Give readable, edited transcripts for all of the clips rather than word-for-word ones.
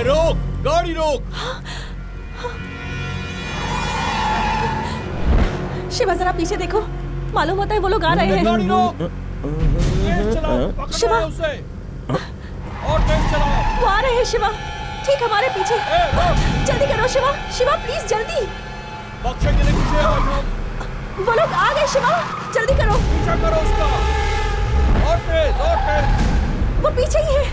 रोक, गाड़ी रोक। शिवा जरा पीछे देखो, मालूम होता है वो लोग आ रहे हैं। गाड़ी रोक। तेज चलाओ, पकड़ना शिवा। है उसे। और तेज चलाओ। वो आ रहे हैं शिवा, ठीक हमारे पीछे। जल्दी करो शिवा, शिवा प्लीज जल्दी। बख्शेंगे नहीं तुझे आज हम। वो लोग आ गए शिवा, जल्दी करो। पीछा करो उसका। और तेज, और तेज। वो पीछे ही है।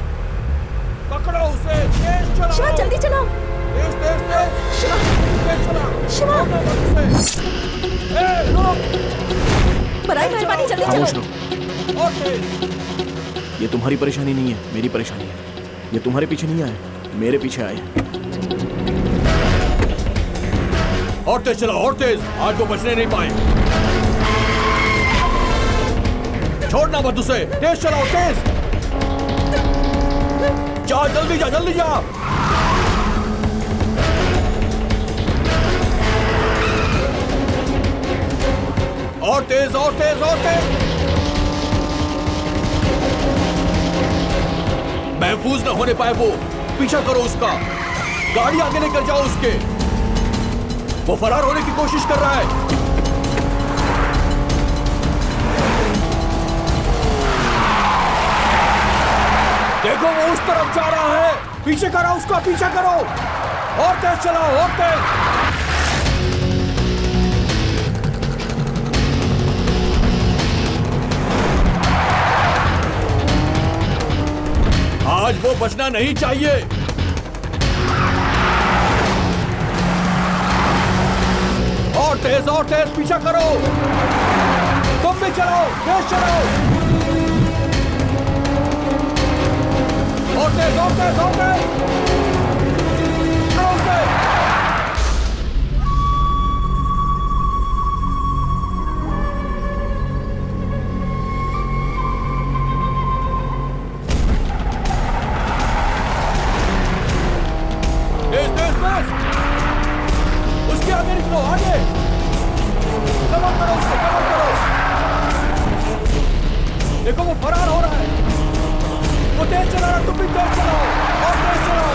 पकड़ो उसे, तेज चलाओ। शिवा जल्दी चलाओ। तेज, तेज, तेज। शिवा, तेज चला। शिवा। छोड़ना मत उसे। रोक। बराए मेहरबानी जल्दी खामोश चलो। रहो। और तेज। ये तुम्हारी परेशानी नहीं है, मेरी परेशानी है। ये तुम्हारे पीछे नहीं आए, मेरे पीछे आए हैं। और तेज चलाओ, और तेज। आज वो बचने नहीं पाए। छोड़ना मत उसे, तेज चलाओ, तेज। जा, जल्दी जा, जल्दी जा। और तेज, और तेज, और तेज। महफूज न होने पाए वो। पीछा करो उसका। गाड़ी आगे लेकर जाओ उसके। वो फरार होने की कोशिश कर रहा है। देखो वो उस तरफ जा रहा है। पीछे करो उसका, पीछा करो। और तेज चलाओ, और तेज। आज वो बचना नहीं चाहिए। और तेज पीछा करो। तुम भी चलो, तेज चलो। और तेज, और तेज, और तेज। चलो उसे। तेज, तेज, तेज। उसके आगे निकलो, आगे। कवर करो उससे, कवर करो। देखो वो फरार हो रहा है। वो तेज चला रहा, तुम भी तेज चलाओ। और तेज चलाओ।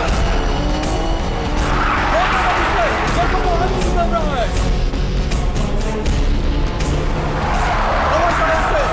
रोकना मत उसे। देखो वो आगे निकल रहा है। कवर करो उसे।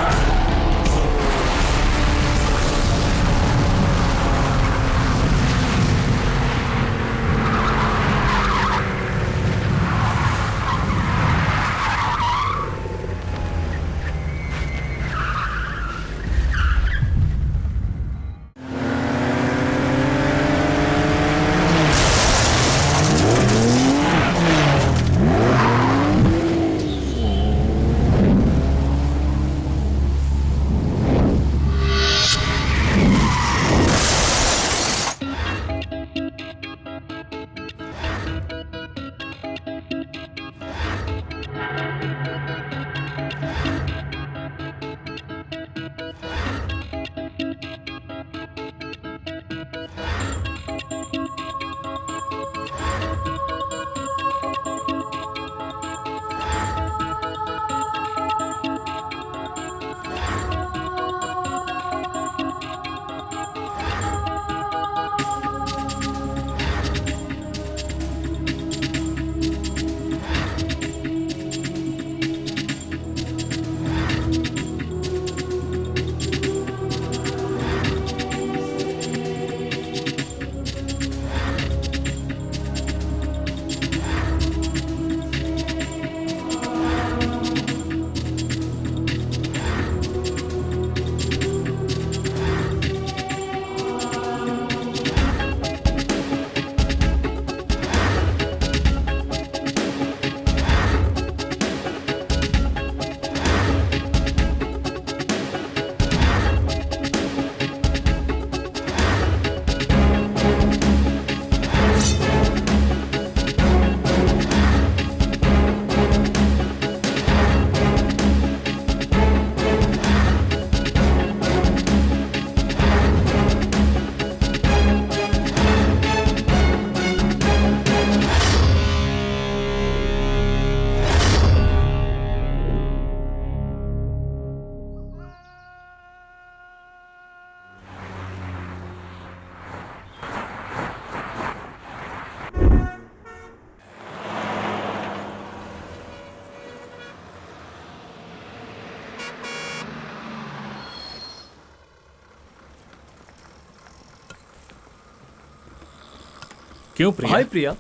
क्यों प्रिया? हाय प्रिया।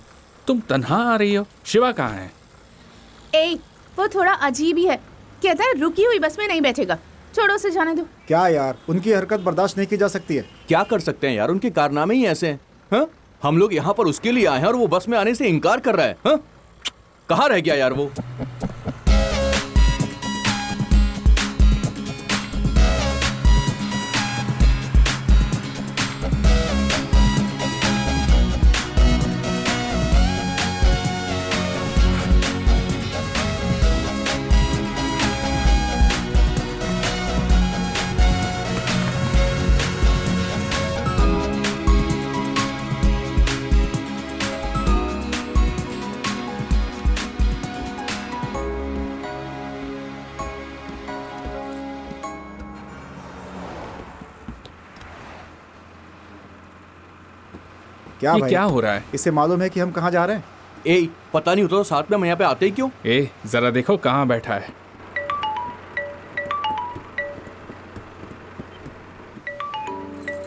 तुम तन्हा आ रही हो? शिवा कहाँ है? ए, वो थोड़ा अजीब ही है। कहता है रुकी हुई बस में नहीं बैठेगा। छोड़ो उसे जाने दो। क्या यार, उनकी हरकत बर्दाश्त नहीं की जा सकती है। क्या कर सकते हैं यार, उनके कारनामे ही ऐसे हैं। हाँ? हम लोग यहाँ पर उसके लिए आए हैं और वो बस में आने से इनकार कर रहा है। हाँ? कहाँ रह गया यार वो? क्या ये भाई, क्या हो रहा है? इसे मालूम है कि हम कहाँ जा रहे हैं? ए, पता नहीं होता तो साथ में हम यहाँ पे आते ही क्यों? ए, जरा देखो कहाँ बैठा है।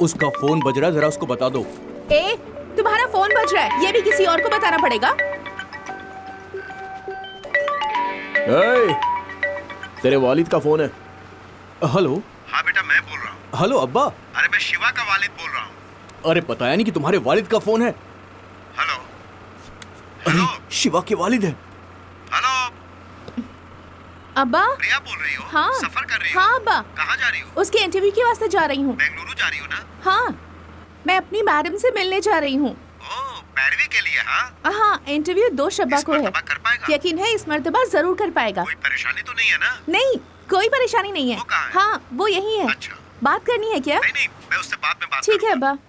उसका फोन बज रहा है, जरा उसको बता दो। ए, तुम्हारा फोन बज रहा है, ये भी किसी और को बताना पड़ेगा। ए, तेरे वालिद का फोन है। हेलो। हाँ बेटा, मैं बोल रहा हूँ। हेलो अब्बा। अरे मैं शिवा का वालिद बोल रहा हूँ। अरे बताया नहीं कि तुम्हारे वालिद का फोन है। हेलो अरे शिवा के वालिद है। हेलो, अब्बा। प्रिया बोल रही हो? हाँ सफर कर रही हो? हाँ अब्बा, कहाँ जा रही हो? उसके इंटरव्यू के वास्ते जा रही हूँ। बेंगलुरु जा रही हो ना? हाँ, मैं अपनी मैडम से मिलने जा रही हूँ। ओह, 12वीं के लिए? हाँ, हाँ, इंटरव्यू 2 शब्बा इस को है। मर्तबा कर पाएगा? यकीन है इस मर्तबा जरूर कर पाएगा। कोई परेशानी तो नहीं है ना? नहीं, कोई परेशानी नहीं है। वो कहाँ है? हाँ, वो यही है। अच्छा। बात करनी है क्या? नहीं, मैं उससे बाद में बात ठीक है करूंगा। अब्बा।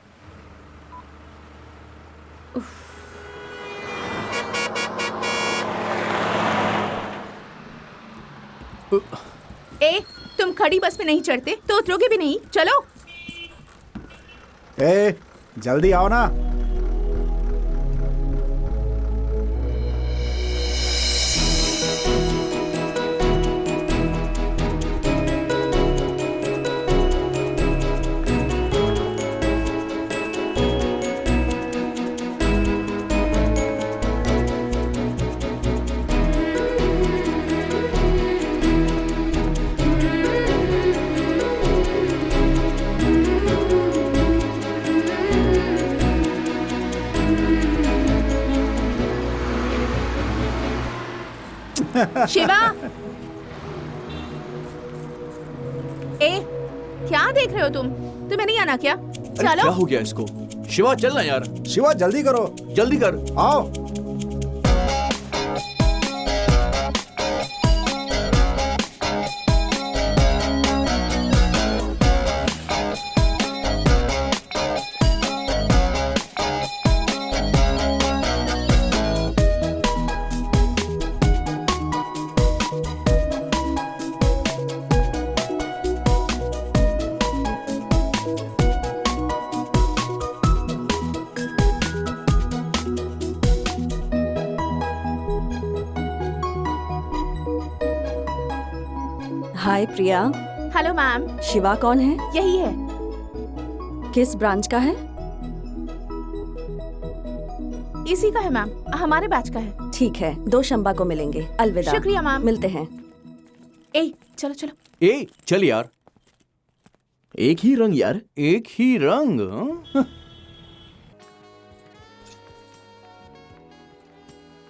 ए, तुम खड़ी बस में नहीं चढ़ते तो उतरोगे भी नहीं। चलो। ए, जल्दी आओ ना। शिवा। ए, क्या देख रहे हो तुम? तुम्हें नहीं आना क्या? अरे क्या चलो। हो गया इसको? शिवा चलना यार, शिवा जल्दी करो, जल्दी कर। आओ। Hi Priya. Hello ma'am. Shiva कौन है? यही है। किस ब्रांच का है? इसी का है मैम, हमारे बैच का है। ठीक है, 2 शंबा को मिलेंगे। अलविदा। शुक्रिया मैम। मिलते हैं। ए, चलो चलो। ए, चल यार। एक ही रंग यार। एक ही रंग? हाँ?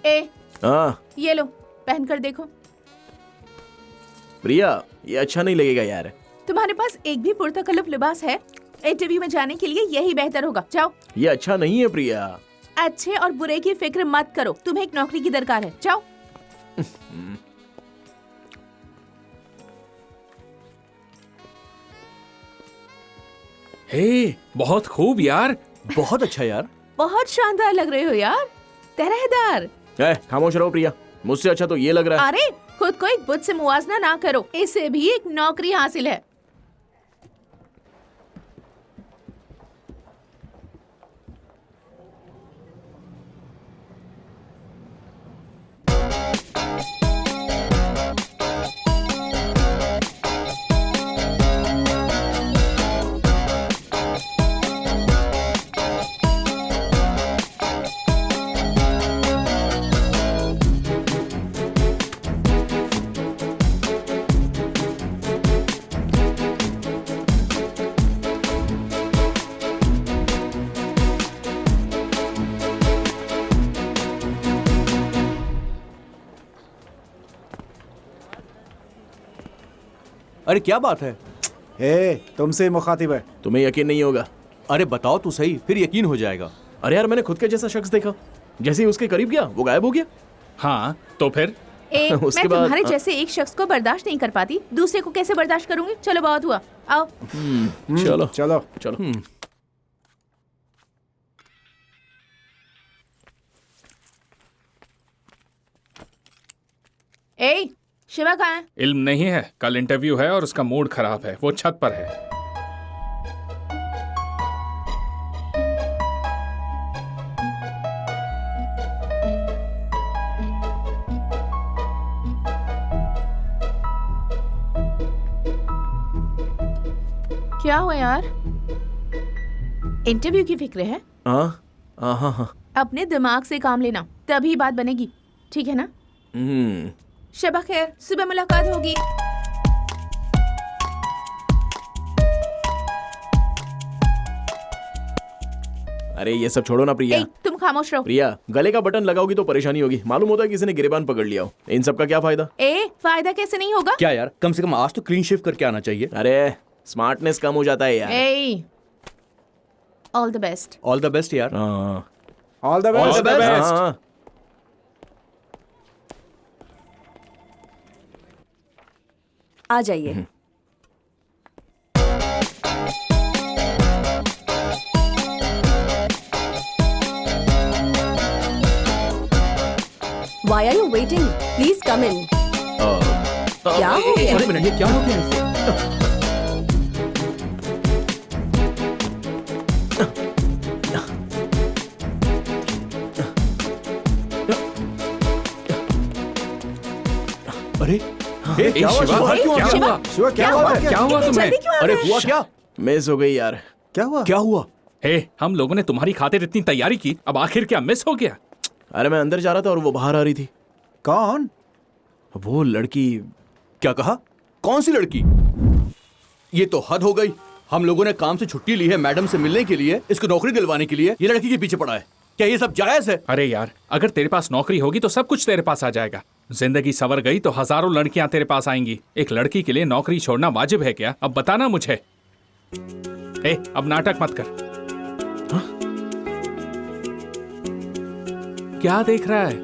ए, हाँ ये लो, पहन कर देखो। प्रिया, ये अच्छा नहीं लगेगा यार। तुम्हारे पास एक भी पुरतकल्लुफ लिबास है? इंटरव्यू में जाने के लिए यही बेहतर होगा। जाओ। ये अच्छा नहीं है प्रिया। अच्छे और बुरे की फिक्र मत करो, तुम्हें एक नौकरी की दरकार है। जाओ। हे, बहुत खूब यार। बहुत अच्छा यार। बहुत शानदार लग रहे हो यार, तरहदार। खामोश रहो प्रिया, मुझसे अच्छा तो ये लग रहा है। अरे, खुद को एक बुत से मुवाजना ना करो, इसे भी एक नौकरी हासिल है। अरे क्या बात है? ए, तुमसे ही मुखातिब है। तुम्हें यकीन नहीं होगा? अरे बताओ तो सही, फिर यकीन हो जाएगा। अरे यार, मैंने खुद के जैसा शख्स देखा। जैसे ही उसके करीब गया वो गायब हो गया। हाँ तो फिर ए, उसके मैं बाद- तुम्हारे जैसे एक शख्स को बर्दाश्त नहीं कर पाती, दूसरे को कैसे बर्दाश्त करूंगी? चलो बहुत हुआ, आओ। चलो चलो। चलो। ए, शिवा कहाँ है? इल्म नहीं है, कल इंटरव्यू है और उसका मूड खराब है, वो छत पर है। क्या हुआ यार? इंटरव्यू की फिक्र है? हाँ हाँ हाँ हाँ। अपने दिमाग से काम लेना, तभी बात बनेगी, ठीक है ना? शबा खैर, सुबह मुलाकात होगी। अरे ये सब छोड़ो ना प्रिया। ए, तुम खामोश रहो। प्रिया, गले का बटन लगाओगी तो परेशानी होगी। मालूम होता है किसी ने गिरेबान पकड़ लिया हो। इन सब का क्या फायदा? ए, फायदा कैसे नहीं होगा? क्या यार, कम से कम आज तो क्लीन शेव करके आना चाहिए। अरे स्मार्टनेस कम हो जाता है यार। ए, all the best. All the best यार। हाँ all the All best. the best. हाँ। आ जाइए। Why are you waiting? Please come in. क्या हो गया? अरे मिनट, ये क्या हो गया इसे? अरे ए, क्या हुआ? शिवा, बाहर क्यों आ क्या गया? हुआ? शिवा, क्या हुआ? क्या हुआ तुम्हें? जल्दी क्यों आ अरे रहे हुआ हैं? क्या? मिस हो गई यार। क्या हुआ? क्या हुआ? हे, हम लोगों ने तुम्हारी खातिर इतनी तैयारी की, अब आखिर क्या मिस हो गया? अरे मैं अंदर जा रहा था और वो बाहर आ रही थी। कौन? वो लड़की। क्या कहा? कौन सी लड़की? ये तो हद हो गई। हम लोगों ने काम से छुट्टी ली है मैडम से मिलने के लिए, इसको नौकरी दिलवाने के लिए। ये लड़की के पीछे पड़ा है। क्या ये सब जायज है? अरे यार, अगर तेरे पास नौकरी होगी तो सब कुछ तेरे पास आ जाएगा। जिंदगी संवर गई तो हजारों लड़कियां तेरे पास आएंगी। एक लड़की के लिए नौकरी छोड़ना वाजिब है क्या? अब बताना मुझे। ए, अब नाटक मत कर। हाँ? क्या देख रहा है?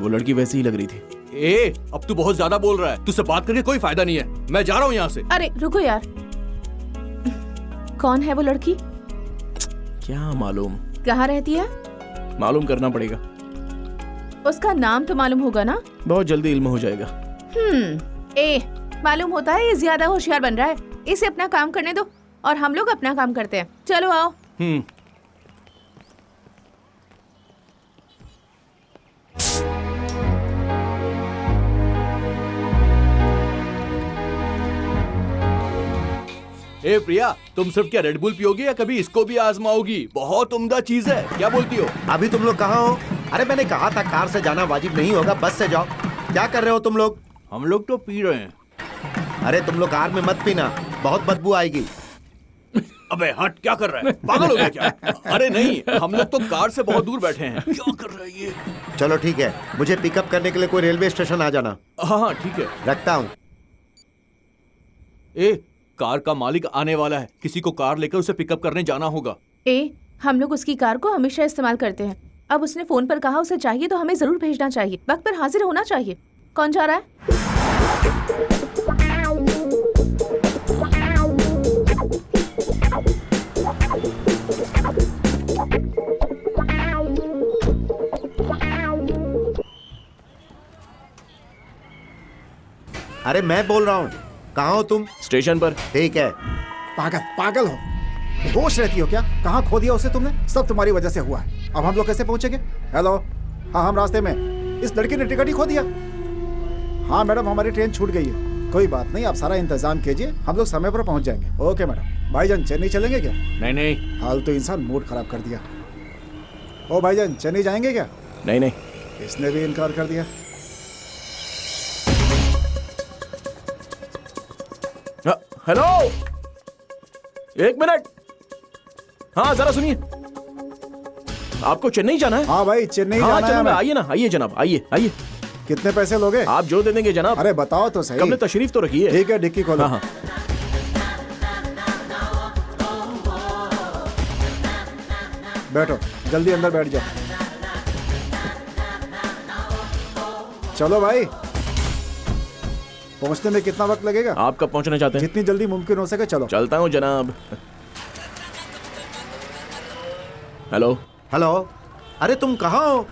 वो लड़की वैसी ही लग रही थी। ए, अब तू बहुत ज्यादा बोल रहा है। तुझसे बात करके कोई फायदा नहीं है। मैं जा रहा हूँ यहाँ से। अरे रुको यार, कौन है वो लड़की? क्या मालूम? कहाँ रहती है? मालूम करना पड़ेगा। उसका नाम तो मालूम होगा ना? बहुत जल्दी इल्म हो जाएगा। ए, मालूम होता है ये ज्यादा होशियार बन रहा है। इसे अपना काम करने दो और हम लोग अपना काम करते हैं। चलो आओ। ए प्रिया, तुम सिर्फ क्या रेड बुल पियोगी या कभी इसको भी आजमाओगी? बहुत उम्दा चीज है। क्या बोलती हो? अभी तुम लोग कहाँ हो? अरे मैंने कहा था कार से जाना वाजिब नहीं होगा, बस से जाओ। क्या कर रहे हो तुम लोग? हम लोग तो पी रहे हैं। अरे तुम लोग कार में मत पीना, बहुत बदबू आएगी। अबे हट, क्या कर रहा है? पागल हो गया क्या? अरे नहीं, हम लोग तो कार से बहुत दूर बैठे हैं। क्या कर रहा है ये? चलो ठीक है, मुझे पिकअप करने के लिए कोई रेलवे स्टेशन आ जाना। हाँ ठीक है। रखता हूँ। ए, कार का मालिक आने वाला है। किसी को कार लेकर उसे पिकअप करने जाना होगा। ए, हम लोग उसकी कार को हमेशा इस्तेमाल करते हैं। अब उसने फोन पर कहा उसे चाहिए तो हमें जरूर भेजना चाहिए। वक्त पर हाजिर होना चाहिए। कौन जा रहा है? अरे मैं बोल रहा हूँ, कहाँ हो तुम? स्टेशन पर। ठीक है। पागल पागल हो, होश रहती हो क्या? कहाँ खो दिया उसे तुमने? सब तुम्हारी वजह से हुआ है। अब हम लोग कैसे पहुंचेंगे? हेलो, हाँ हम रास्ते में। इस लड़की ने टिकट ही खो दिया। हाँ मैडम, हमारी ट्रेन छूट गई है। कोई बात नहीं, आप सारा इंतजाम कीजिए, हम लोग समय पर पहुंच जाएंगे। Okay madam. भाईजान चेन्नई चलेंगे क्या? नहीं नहीं हाल तो इंसान मूड खराब कर दिया। ओ भाईजान, चेन्नई जाएंगे क्या? नहीं नहीं। इसने भी इनकार कर दिया। हेलो, एक मिनट। हाँ जरा सुनिए, आपको चेन्नई जाना है? हाँ भाई, चेन्नई हाँ जाना है चलो, हमें। आइए ना, आइए जनाब, आइए आइए। कितने पैसे लोगे? आप जो दे देंगे जनाब। अरे बताओ तो सही। कब ने तशरीफ तो रखी है। ठीक है, डिक्की खोलो। हाँ हाँ। बैठो, जल्दी अंदर बैठ जाओ। चलो भाई, पहुंचने में कितना वक्त लगेगा? आप कब पहुंचना चाहते हैं? जितनी जल्दी मुमकिन हो सके चलो। चलता हूँ जनाब। हेलो। हेलो। अरे तुम कहाँ हो?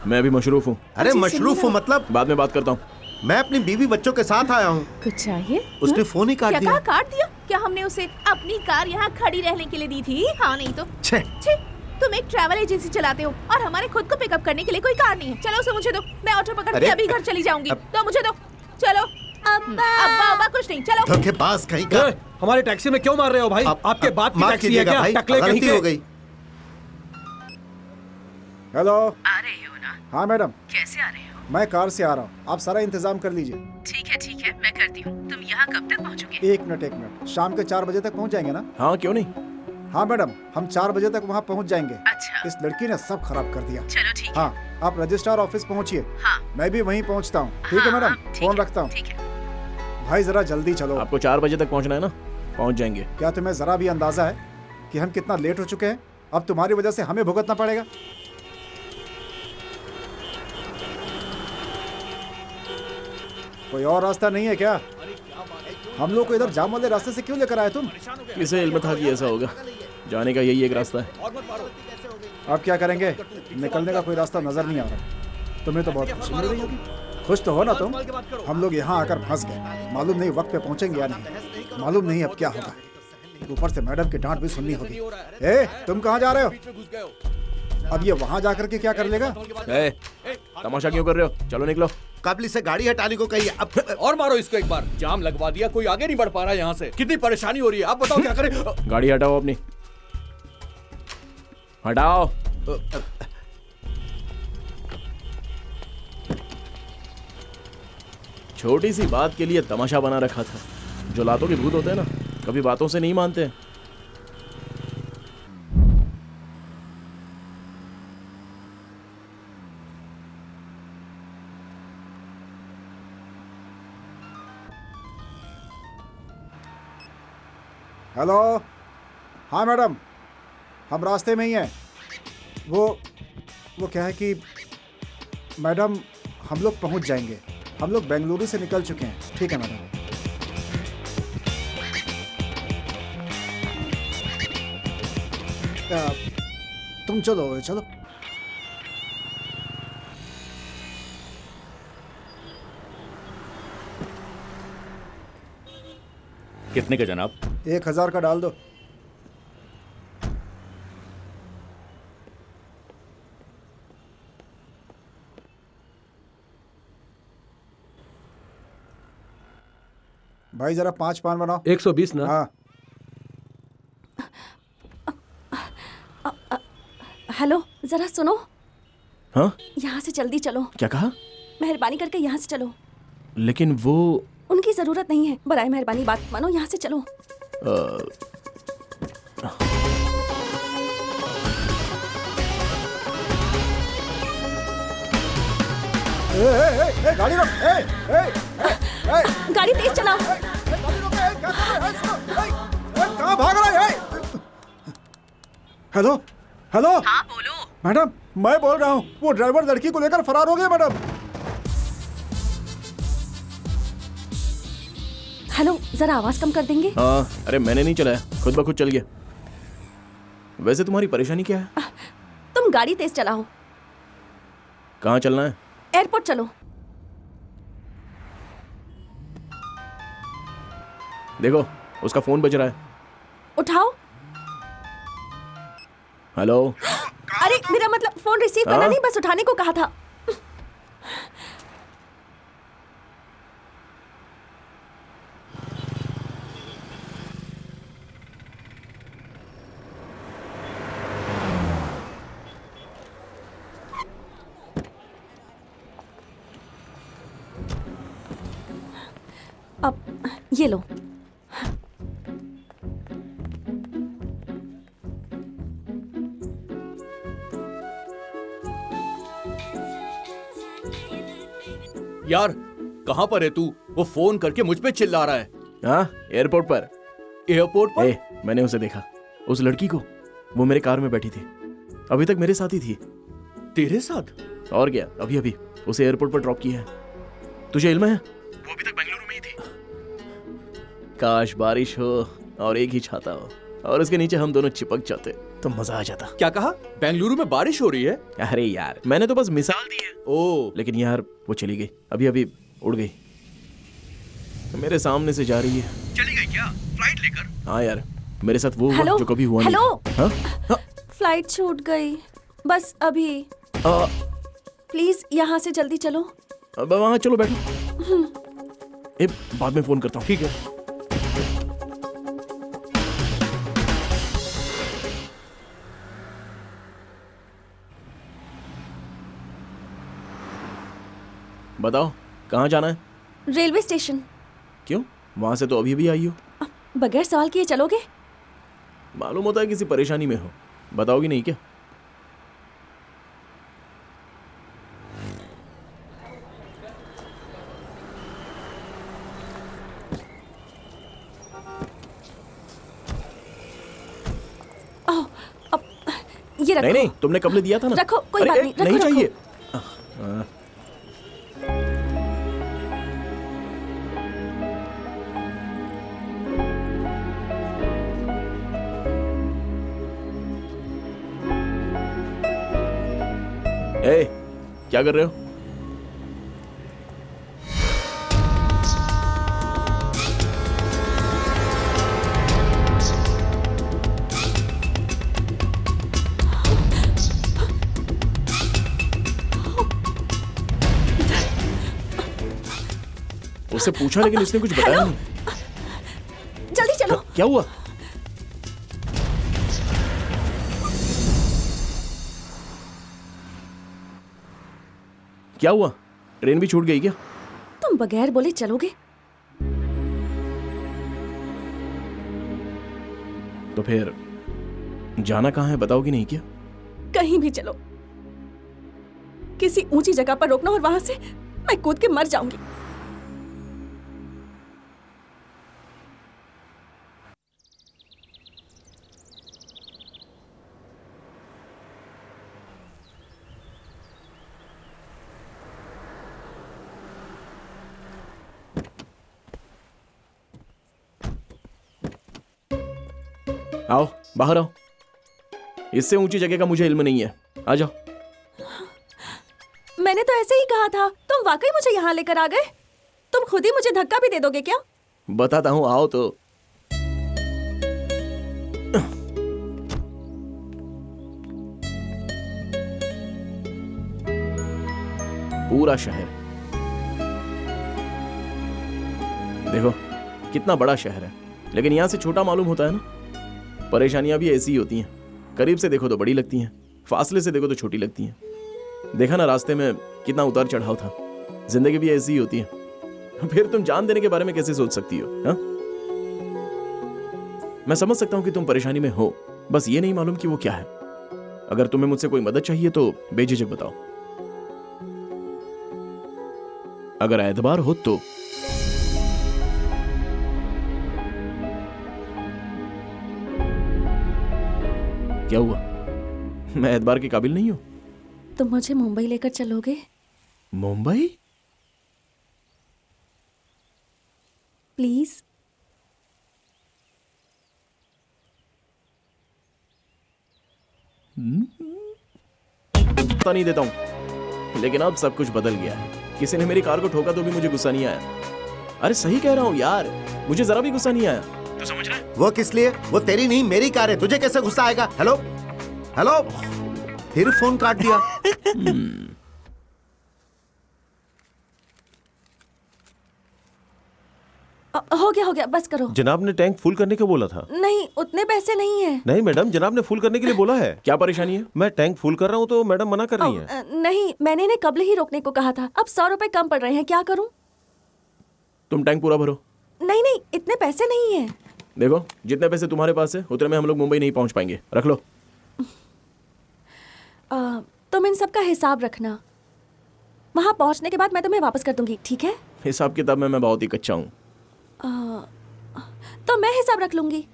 मैं अभी मशरूफ हूँ। अरे मशरूफ हो मतलब? बाद में बात करता हूँ। मैं अपनी बीवी बच्चों के साथ आया हूँ। कुछ चाहिए? उसने फोन ही काट क्या दिया। कहा काट दिया? क्या हमने उसे अपनी कार यहाँ खड़ी रहने के लिए दी थी? हाँ नहीं तो छे। छी, तुम एक ट्रैवल एजेंसी चलाते हो और हमारे खुद को पिकअप करने के लिए कोई कार नहीं है। चलो उसे मुझे दो, मैं ऑटो पकड़ के अरे, अभी घर चली जाऊंगी। तो मुझे दो। चलो। अब्बा अब्बा कुछ नहीं, चलो। धोखेबाज कहीं का। हमारे टैक्सी में क्यों मार रहे हो भाई? आपके बाप की माफ टैक्सी है कीजिएगा क्या? भाई, टकले कहीं गलती के। हो गई। हेलो। आ रहे हो ना? हाँ मैडम। कैसे आ रहे हो? मैं कार से आ रहा हूँ, आप सारा इंतजाम कर लीजिए। ठीक है, मैं करती हूँ। तुम यहाँ कब तक पहुँचोगे? एक मिनट, शाम के 4 बजे तक पहुँच जाएंगे ना? हाँ क्यों नहीं। हाँ मैडम, हम 4 बजे तक वहाँ पहुँच जाएंगे। अच्छा। इस लड़की ने सब खराब कर दिया। चलो ठीक है। हाँ, आप रजिस्ट्रार ऑफिस पहुँचिए। हाँ। मैं भी वहीं पहुँचता हूँ। ठीक है हाँ, मैडम, हाँ, ठीक फोन है, रखता हूँ। ठीक है। भाई जरा जल्दी चलो। आपको 4 बजे तक पहुंचना है ना? पहुंच जाएंगे। क्या तुम्हें जरा भी अंदाजा है कि हम कितना लेट हो चुके हैं? अब तुम्हारी वजह से हमें भुगतना पड़ेगा। कोई और रास्ता नहीं है क्या? हम लोग को इधर जाम वाले रास्ते से क्यों लेकर आए तुम? किसे इल्म था कि ऐसा होगा? जाने का यही एक रास्ता है। अब क्या करेंगे? निकलने का कोई रास्ता नजर नहीं आ रहा। तुम्हें तो बहुत खुशी मिल रही होगी। खुश तो हो ना तुम? हम लोग यहाँ आकर फंस गए। मालूम नहीं वक्त पे पहुंचेंगे या नहीं। मालूम नहीं अब क्या होगा। ऊपर से मैडम की डांट भी सुननी होगी। ए, तुम कहाँ जा रहे हो? अब ये वहाँ जाकर के क्या कर लेगा? तमाशा क्यों कर रहे हो? चलो निकलो। काबली से गाड़ी हटाने को कही। अब और मारो इसको एक बार। जाम लगवा दिया, कोई आगे नहीं बढ़ पा रहा है यहाँ से। कितनी परेशानी हो रही है, आप बताओ क्या करें? गाड़ी हटाओ अपनी। हटाओ। छोटी सी बात के लिए तमाशा बना रखा था। जो लातों के भूत होते हैं ना, कभी बातों से नहीं मानते। हेलो। हाँ मैडम, हम रास्ते में ही हैं। वो क्या है कि मैडम, हम लोग पहुंच जाएंगे। हम लोग बेंगलुरु से निकल चुके हैं। ठीक है मैडम। तुम चलो चलो। कितने का जनाब? 1000 का डाल दो। भाई जरा 5 पान बनाओ। 120 ना? हाँ। हेलो, जरा सुनो। हाँ? यहाँ से जल्दी चलो। क्या कहा? मेहरबानी करके यहाँ से चलो। लेकिन वो उनकी जरूरत नहीं है। बराए मेहरबानी बात मानो, यहाँ से चलो। गाड़ी रोक। गाड़ी तेज चलाओ। कहाँ भाग रहा है? Hello hello. हाँ बोलो। मैडम, मैं बोल रहा हूँ, वो ड्राइवर लड़की को लेकर फरार हो गया मैडम। हेलो, जरा आवाज कम कर देंगे? हाँ, अरे मैंने नहीं चलाया, खुद ब खुद चल गया। वैसे तुम्हारी परेशानी क्या है? तुम गाड़ी तेज चलाओ। कहाँ चलना है? एयरपोर्ट चलो। देखो, उसका फोन बज रहा है। उठाओ। हेलो। अरे मेरा मतलब फोन रिसीव करना नहीं, बस उठाने को कहा था। अब ये लो। यार कहाँ पर है तू? वो फोन करके मुझ पे चिल्ला रहा है। हाँ, एयरपोर्ट पर। एयरपोर्ट पर? मैंने उसे देखा, उस लड़की को। वो मेरे कार में बैठी थी, अभी तक मेरे साथ ही थी। तेरे साथ? और क्या, अभी अभी उसे एयरपोर्ट पर ड्रॉप किया है। तुझे इल्म है वो अभी तक बेंगलुरु में ही थी। काश बारिश हो और एक ही छाता हो और उसके नीचे हम दोनों चिपक जाते तो मजा आ जाता। क्या कहा? बेंगलुरु में बारिश हो रही है? अरे यार, मैंने तो बस मिसाल दी है। ओ, लेकिन यार वो चली गई, अभी अभी उड़ गई, मेरे सामने से जा रही है। चली गई क्या? फ्लाइट लेकर? हाँ यार, मेरे साथ वो हुआ हेलो? जो कभी हुआ नहीं। हेलो? हाँ? हाँ? फ्लाइट छूट गई, बस अभी। प्लीज यहाँ से जल्दी चलो। अब वहाँ चलो, बैठो। बाद में फोन करता हूँ। ठीक है। बताओ कहाँ जाना है? Railway station. क्यों? वहां से तो अभी भी आई हो। बगैर सवाल किए चलोगे? मालूम होता है किसी परेशानी में हो, बताओगी नहीं क्या? ये रखो। नहीं, तुमने कब ले दिया था ना। रखो, कोई अरे, बात नहीं, रखो, नहीं रखो। चाहिए। क्या कर रहे हो? उससे पूछा लेकिन इसने कुछ बताया नहीं। जल्दी चलो। क्या हुआ? क्या हुआ? ट्रेन भी छूट गई क्या? तुम बगैर बोले चलोगे? तो फिर जाना कहाँ है, बताओगी नहीं क्या? कहीं भी चलो, किसी ऊंची जगह पर रोकना और वहां से मैं कूद के मर जाऊंगी। आओ, बाहर आओ। इससे ऊंची जगह का मुझे इल्म नहीं है, आ जाओ। मैंने तो ऐसे ही कहा था, तुम वाकई मुझे यहाँ लेकर आ गए। तुम खुद ही मुझे धक्का भी दे दोगे क्या? बताता हूँ, आओ तो। पूरा शहर देखो, कितना बड़ा शहर है, लेकिन यहां से छोटा मालूम होता है ना। परेशानियां भी ऐसी ही होती हैं, करीब से देखो तो बड़ी लगती हैं, फासले से देखो तो छोटी लगती हैं। देखा ना रास्ते में कितना उतार चढ़ाव था। जिंदगी भी ऐसी ही होती है। फिर तुम जान देने के बारे में कैसे सोच सकती हो? हा? मैं समझ सकता हूं कि तुम परेशानी में हो, बस ये नहीं मालूम कि वो क्या है। अगर तुम्हें मुझसे कोई मदद चाहिए तो बेझिझक बताओ। अगर एतबार हो तो। क्या हुआ? मैं एतबार के काबिल नहीं हूं? तुम मुझे मुंबई लेकर चलोगे? मुंबई? प्लीज। पता नहीं देता हूं, लेकिन अब सब कुछ बदल गया है। किसी ने मेरी कार को ठोका तो भी मुझे गुस्सा नहीं आया। अरे सही कह रहा हूं यार, मुझे जरा भी गुस्सा नहीं आया। तू समझ रहा है? वो किस लिए? वो तेरी नहीं मेरी कार है, तुझे कैसे गुस्सा आएगा? हेलो हेलो, फिर फोन काट दिया। हो गया, बस करो। जनाब ने टैंक फुल करने को बोला था। नहीं, उतने पैसे नहीं है। नहीं मैडम, जनाब ने फुल करने के लिए बोला है। क्या परेशानी है? मैं टैंक फुल कर रहा हूँ तो मैडम मना कर रही है। नहीं, मैंने इन्हें कब्ल ही रोकने को कहा था। अब 100 रुपए कम पड़ रहे हैं, क्या करूं? तुम टैंक पूरा भरो। नहीं, इतने पैसे नहीं है। देखो, जितने पैसे तुम्हारे पास है उतने में हम लोग मुंबई नहीं पहुंच पाएंगे। रख लो। तुम इन सब का हिसाब रखना। वहाँ पहुँचने के बाद मैं तुम्हें वापस कर दूंगी, ठीक है? हिसाब किताब में मैं बहुत ही कच्चा हूँ। तो मैं हिसाब रख लूंगी।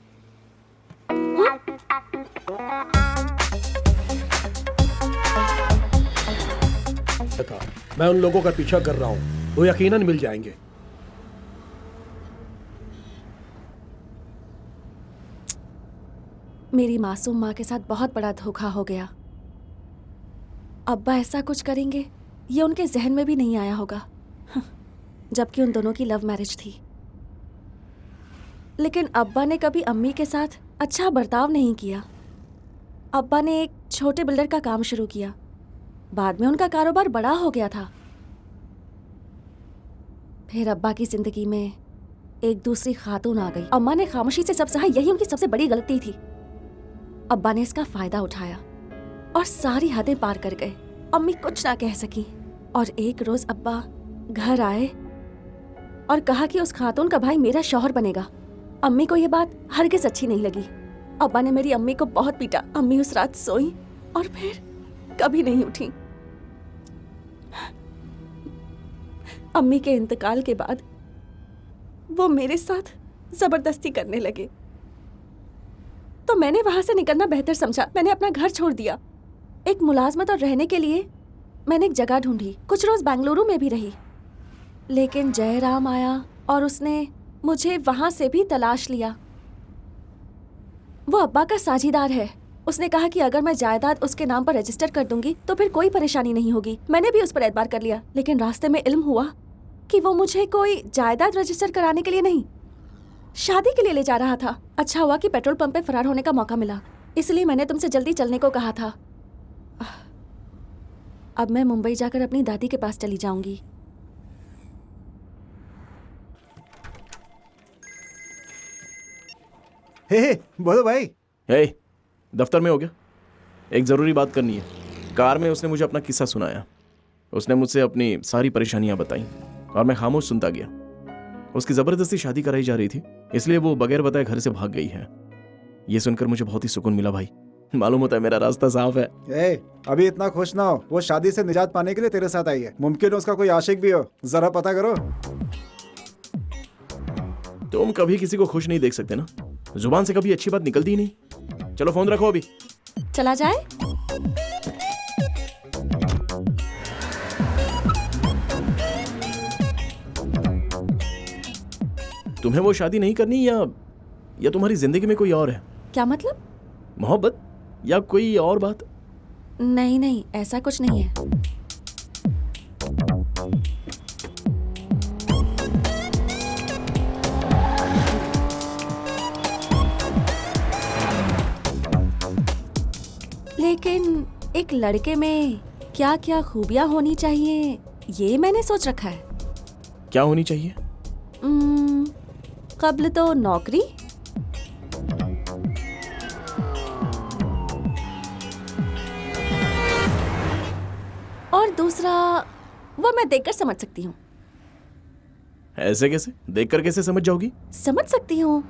मैं उन लोगों का पीछा कर रहा हूँ, वो यकीनन मिल जाएंगे। मेरी मासूम माँ के साथ बहुत बड़ा धोखा हो गया। अब्बा ऐसा कुछ करेंगे ये उनके जहन में भी नहीं आया होगा, जबकि उन दोनों की लव मैरिज थी। लेकिन अब्बा ने कभी अम्मी के साथ अच्छा बर्ताव नहीं किया। अब्बा ने एक छोटे बिल्डर का काम शुरू किया, बाद में उनका कारोबार बड़ा हो गया था। फिर अब्बा की जिंदगी में एक दूसरी खातून आ गई। अम्मा ने खामोशी से सब सहा, यही उनकी सबसे बड़ी गलती थी। अब्बा ने इसका फायदा उठाया और सारी हदें पार कर गए। अम्मी कुछ ना कह सकी और एक रोज अब्बा घर आए और कहा कि उस खातून का भाई मेरा शौहर बनेगा। अम्मी को यह बात हरगिज अच्छी नहीं लगी। अब्बा ने मेरी अम्मी को बहुत पीटा। अम्मी उस रात सोई और फिर कभी नहीं उठी। अम्मी के इंतकाल के बाद वो मेरे साथ जबरदस्ती करने लगे, तो मैंने वहां से निकलना बेहतर समझा। मैंने अपना घर छोड़ दिया। एक मुलाजमत और रहने के लिए मैंने एक जगह ढूंढी। कुछ रोज बेंगलुरु में भी रही, लेकिन जयराम आया और उसने मुझे वहां से भी तलाश लिया। वो अब्बा का साझीदार है। उसने कहा कि अगर मैं जायदाद उसके नाम पर रजिस्टर कर दूंगी तो फिर कोई परेशानी नहीं होगी। मैंने भी उस पर एतबार कर लिया, लेकिन रास्ते में इल्म हुआ कि वो मुझे कोई जायदाद रजिस्टर कराने के लिए नहीं, शादी के लिए ले जा रहा था। अच्छा हुआ कि पेट्रोल पंप पे फरार होने का मौका मिला, इसलिए मैंने तुमसे जल्दी चलने को कहा था। अब मैं मुंबई जाकर अपनी दादी के पास चली जाऊंगी। हे बोलो भाई। हे, दफ्तर में हो गया? एक ज़रूरी बात करनी है। कार में उसने मुझे अपना किस्सा सुनाया। उसने मुझसे अपनी सारी परेशानियां बताई और मैं खामोश सुनता गया। उसकी ज़बरदस्ती शादी कराई जा रही थी, इसलिए वो बगैर बताए घर से भाग गई है। ये सुनकर मुझे बहुत ही सुकून मिला भाई। मालूम होता है मेरा रास्ता साफ है। अभी इतना खुश ना हो। वो शादी से निजात पाने के लिए तेरे साथ आई है। मुमकिन है उसका कोई आशिक भी हो, जरा पता करो। तुम कभी किसी को खुश नहीं देख सकते ना। जुबान से कभी अच्छी बात निकलती ही नहीं। चलो फोन रखो अभी। चला जाए? तुम्हें वो शादी नहीं करनी या तुम्हारी जिंदगी में कोई और है? क्या मतलब? मोहब्बत या कोई और बात? नहीं नहीं, ऐसा कुछ नहीं है। लेकिन एक लड़के में क्या क्या खूबियां होनी चाहिए ये मैंने सोच रखा है। क्या होनी चाहिए? कब्ल तो नौकरी, और दूसरा वो मैं देखकर समझ सकती हूँ। ऐसे कैसे? देखकर कैसे समझ जाओगी? समझ सकती हूँ।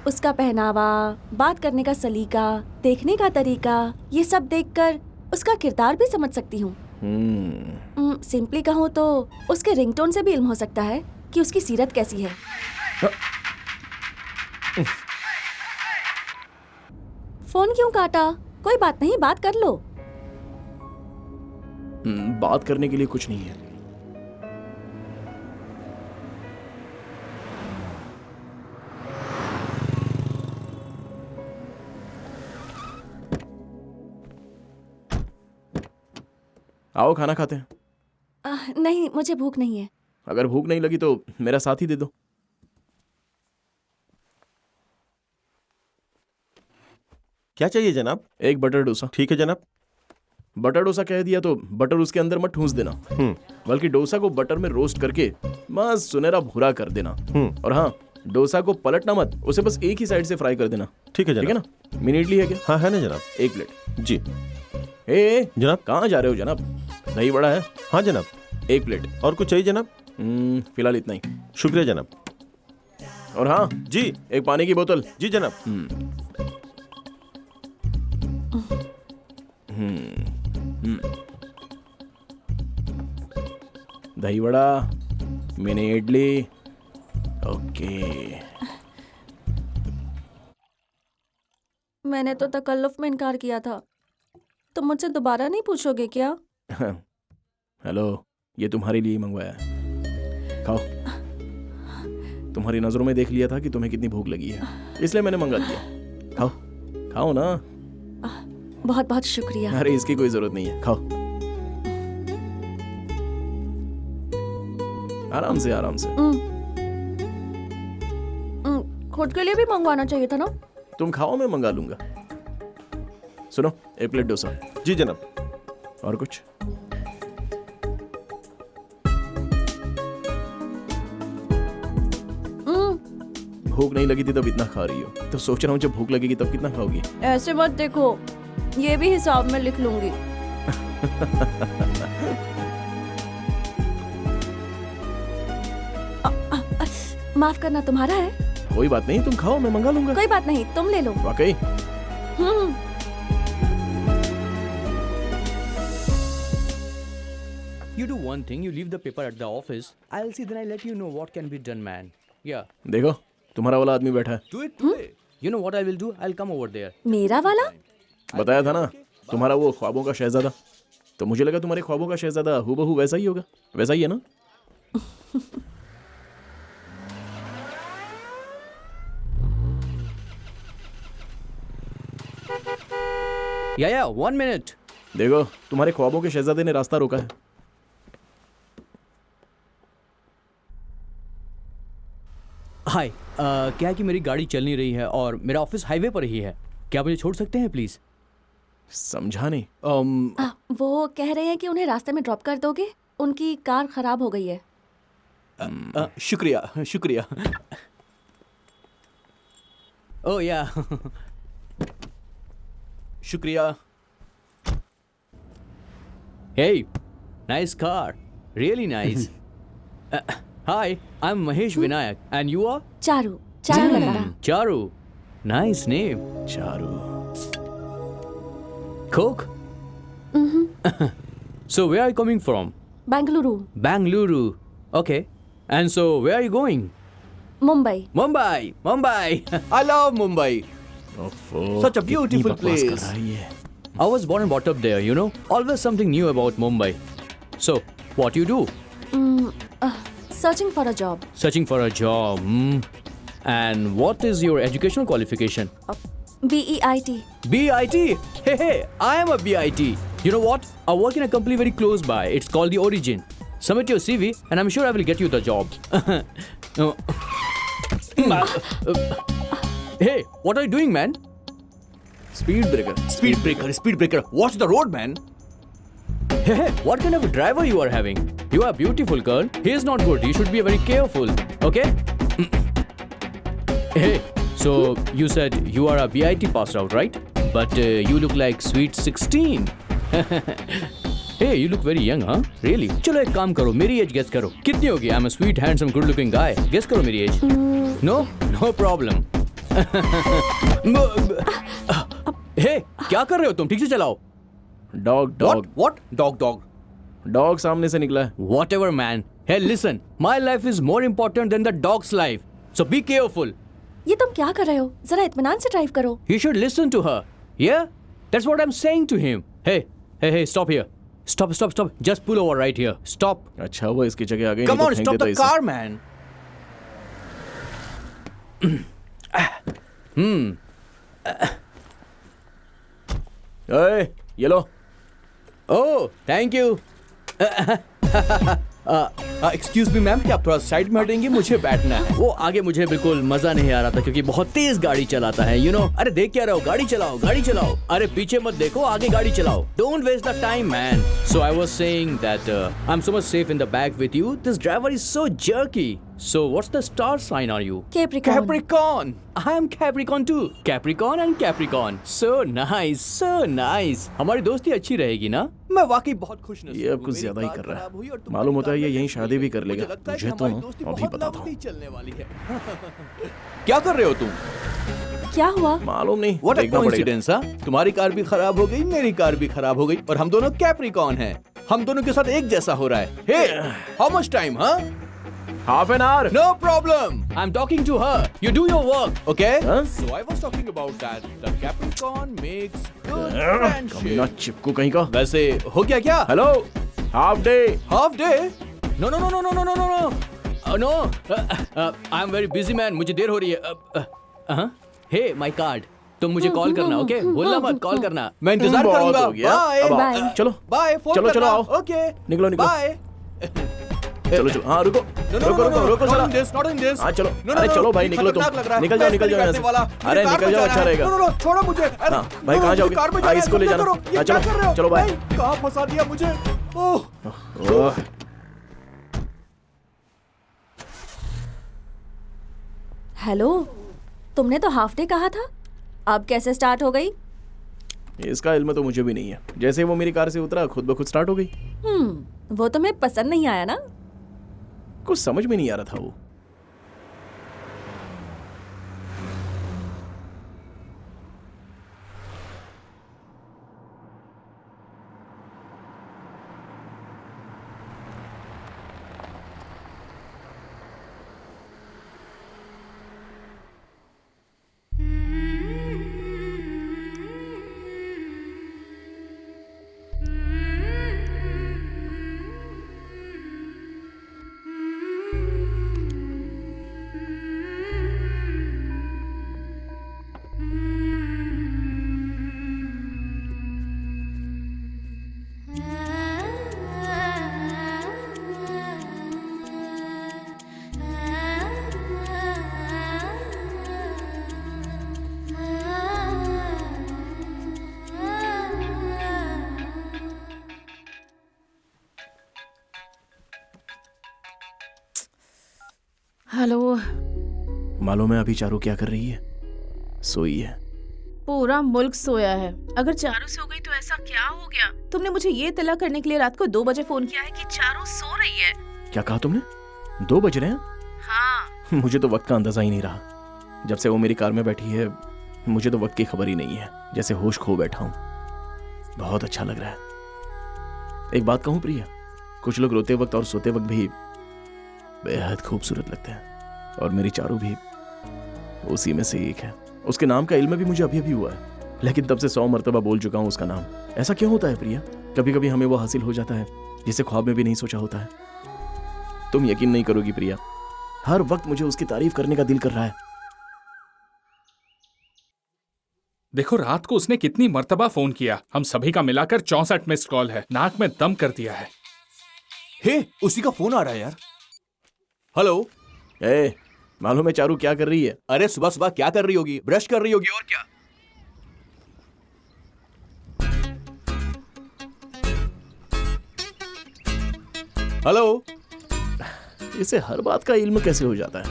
उसका पहनावा, बात करने का सलीका, देखने का तरीका, ये सब देखकर उसका किरदार भी समझ सकती हूँ। सिंपली कहूँ तो उसके रिंगटोन से भी इल्म हो सकता है कि उसकी सीरत कैसी है। फोन क्यों काटा? कोई बात नहीं, बात कर लो। बात करने के लिए कुछ नहीं है। आओ खाना खाते हैं। नहीं, मुझे भूख नहीं है। अगर भूख नहीं लगी तो मेरा साथ ही दे दो। क्या चाहिए जनाब? एक बटर डोसा। ठीक है जनाब। बटर डोसा कह दिया तो बटर उसके अंदर मत ठूंस देना, बल्कि डोसा को बटर में रोस्ट करके बस सुनहरा भूरा कर देना। और हाँ, डोसा को पलटना मत, उसे बस एक ही साइड से फ्राई कर देना। ठीक है जनाब। ठीक है ना? मिनी इडली है क्या? हाँ है ना जनाब। एक प्लेट। जी जनाब। कहाँ जा रहे हो जनाब? दही बड़ा है? हाँ जनाब। एक प्लेट। और कुछ चाहिए जनाब? फिलहाल इतना ही। शुक्रिया जनाब। और हाँ जी, एक पानी की बोतल। जी जनाब। दही वड़ा, मिनी इडली। ओके। मैंने तो तकल्लुफ में इनकार किया था। तुम मुझसे दोबारा नहीं पूछोगे क्या? हेलो, ये तुम्हारे लिए ही मंगवाया है, खाओ। तुम्हारी नजरों में देख लिया था कि तुम्हें कितनी भूख लगी है, इसलिए मैंने मंगा दिया। खाओ, खाओ ना। बहुत बहुत शुक्रिया। अरे इसकी कोई जरूरत नहीं है, खाओ। आराम से, आराम से। खुद के लिए भी मंगवाना चाहिए था ना। तुम खाओ, मैं मंगा लूंगा। सुनो, एक प्लेट डोसा। जी जनाब। और कुछ? भूख नहीं लगी थी तब इतना खा रही हो, तो सोच रहा हूँ जब भूख लगेगी तब कितना खाओगी। ऐसे मत देखो, ये भी हिसाब में लिख लूंगी। माफ करना, तुम्हारा है। कोई बात नहीं, तुम खाओ, मैं मंगा लूंगा। कोई बात नहीं, तुम ले लो। वाकई? You do one thing, you leave the paper at the office. I'll see, then I'll let you know what can be done, man. Yeah. देखो, तुम्हारा वाला आदमी बैठा है। Do it today. You know what I will do? I'll come over there. मेरा वाला? बताया था ना, तुम्हारा वो ख्वाबों का शहजादा। तो मुझे लगा तुम्हारे ख्वाबों का शहजादा हूबहू वैसा ही होगा। वैसा ही है ना? Yeah, 1 minute. देखो, तुम्हारे ख्वाबों के शहजादे ने रास्ता रोका है। हाय, क्या है कि मेरी गाड़ी चल नहीं रही है और मेरा ऑफिस हाईवे पर ही है। क्या मुझे छोड़ सकते हैं प्लीज? समझा नहीं। वो कह रहे हैं कि उन्हें रास्ते में ड्रॉप कर दोगे, उनकी कार खराब हो गई है। शुक्रिया, शुक्रिया। ओह या, शुक्रिया। Hey, nice car. Really nice. Hi, I'm Mahesh Vinayak. And you are? Charu, Charu लगा। Charu. Nice name. Charu. Coke? So where are you coming from? Bengaluru. Bangalore. Okay. And so where are you going? Mumbai. Mumbai. Mumbai. I love Mumbai. Such a beautiful place. I was born and brought up there, you know. Always something new about Mumbai. So, what you do? Searching for a job. Searching for a job. And what is your educational qualification? BEIT. BIT? Hey, I am a BIT. You know what? I work in a company very close by. It's called The Origin. Submit your CV and I'm sure I will get you the job. Hey, what are you doing, man? Speed breaker. Speed breaker, speed breaker. Watch the road, man. Hey, what kind of a driver you are having? You are beautiful, girl. He is not good. You should be very careful. Okay? Hey, so you said you are a BIT passed out, right? But you look like sweet 16. Hey, you look very young, huh? Really? चलो एक काम करो, मेरी as guess करो। कितनी होगी? I'm a sweet, handsome, good-looking guy. Guess करो मेरी एज। No? No problem. हे, क्या कर रहे हो तुम? ठीक से चलाओ। Dog dog. What? Dog. Dog सामने से निकला है। Whatever, man. Hey, listen. My life is more important than the dog's life. So be careful. ये तुम क्या कर रहे हो? जरा इत्मीनान से ड्राइव करो। You should listen to her. Yeah? That's what I'm saying to him. Hey, stop here. Stop. Just pull over right here. Stop. अच्छा हुआ इसकी जगह आ गई। Come on, stop the car, man. ये लो। Oh, thank you. Excuse me ma'am, क्या आप थोड़ा side में हटेंगे? मुझे बैठना है। वो आगे मुझे बिल्कुल मजा नहीं आ रहा था क्योंकि बहुत तेज गाड़ी चलाता है, you know? अरे देख क्या रहे हो? गाड़ी चलाओ। अरे पीछे मत देखो, आगे गाड़ी चलाओ। Don't waste the time, man. So I was saying that I'm so much safe in the back with you. This driver is so jerky. So what's the star sign are you? Capricorn. Capricorn. I am Capricorn too. Capricorn and Capricorn. So nice. हमारी दोस्ती अच्छी रहेगी ना? मैं वाकई बहुत खुश नसीब हूँ। ये अब कुछ ज्यादा ही कर रहा है। मालूम होता है ये यहीं शादी भी कर लेगा। मुझे तो अभी बताता हूँ। चलने वाली है। क्या कर रहे हो तुम? क्या हुआ? मालूम नहीं। What a देखना पड़ेगा। coincidence, हाँ? तुम्हारी कार भी खराब हो गई, मेरी कार भी खराब हो गई और हम दोनों कैप्रिकॉन हैं। हम दोनों के साथ एक जैसा हो रहा है। हे, हाउ मच टाइम? हाँ, half an hour. no problem. I'm talking to her. You do your work, okay? Huh? So I was talking about that. The Capricorn makes good ना friendship. चिपकू कहीं का। वैसे हो गया क्या? Hello, half day. Half day? No, no, no, no, no, no, no, no, no. No. I'm very busy man. मुझे देर हो रही है। Hey, my card. तुम मुझे कॉल करना, ओके? बोलना मत, कॉल करना। मैं इंतजार बहुत करूंगा। हो गया। Bye. अब आओ। Bye. चलो Bye. फोन चलो, करना। आओ। Okay. निकलो, निकलो। Bye. चलो चलो, हाँ रुको No, no, रुको no, रुको no, रुको not जरा। in this, not in this. हाँ चलो, No, no, अरे no, चलो भाई, ये निकलो तुम। खतरनाक लग रहा है। निकल जाओ, मैं निकल जाओ बैठने यहाँ से। वाला। अरे मुझे कार निकल में जाओ, जाना अच्छा है। रहेगा। No, no, no, छोड़ो मुझे। अरे, हाँ, भाई, no, कहाँ मुझे जाओगे? कार में हाँ, जाना है, इसको ले क्या जाना। करो? ये हाँ, क्या चलो, कर रहे हो? चलो, बाय। भाई, कहाँ फंसा दिया मुझे? ओह, ओह, हेलो, तुमने तो हाफ डे कहा था, अब कैसे स्टार्ट हो गई? इसका इल्म तो मुझे भी नहीं है। जैसे वो मेरी कार से उतरा, खुद ब खुद स्टार्ट हो गई। वो तुम्हें पसंद नहीं आया ना? कुछ समझ में नहीं आ रहा था वो। हेलो। मालूम है अभी चारू क्या कर रही है? सोई है। पूरा मुल्क सोया है। अगर चारों सो गई तो ऐसा क्या हो गया? तुमने मुझे ये इत्तला करने के लिए रात को 2 बजे फोन किया है कि चारों सो रही है। क्या कहा तुमने? 2 बज रहे हैं? हाँ। मुझे तो वक्त का अंदाजा ही नहीं रहा। जब से वो मेरी कार में बैठी है, मुझे तो वक्त की खबर ही नहीं है। जैसे होश खो बैठा हूँ। बहुत अच्छा लग रहा है। एक बात कहूँ प्रिया, कुछ लोग रोते वक्त और सोते वक्त भी बेहद खूबसूरत लगते हैं, और मेरी चारू भी उसी में से एक है। उसके नाम का इल्म भी मुझे अभी अभी हुआ है, लेकिन तब से 100 मरतबा बोल चुका हूँ उसका नाम। ऐसा क्यों होता है प्रिया? कभी कभी हमें वो हासिल हो जाता है जिसे ख्वाब में भी नहीं सोचा होता है। तुम यकीन नहीं करोगी प्रिया, हर वक्त मुझे उसकी तारीफ करने का दिल कर रहा है। देखो रात को उसने कितनी मर्तबा फोन किया। हम सभी का मिलाकर 64 मिस्ड कॉल है। नाक में दम कर दिया है। हे, उसी का फोन आ रहा है यार। हेलो। ए, मालूम है चारू क्या कर रही है? अरे सुबह सुबह क्या कर रही होगी? ब्रश कर रही होगी और क्या। हेलो। इसे हर बात का इल्म कैसे हो जाता है?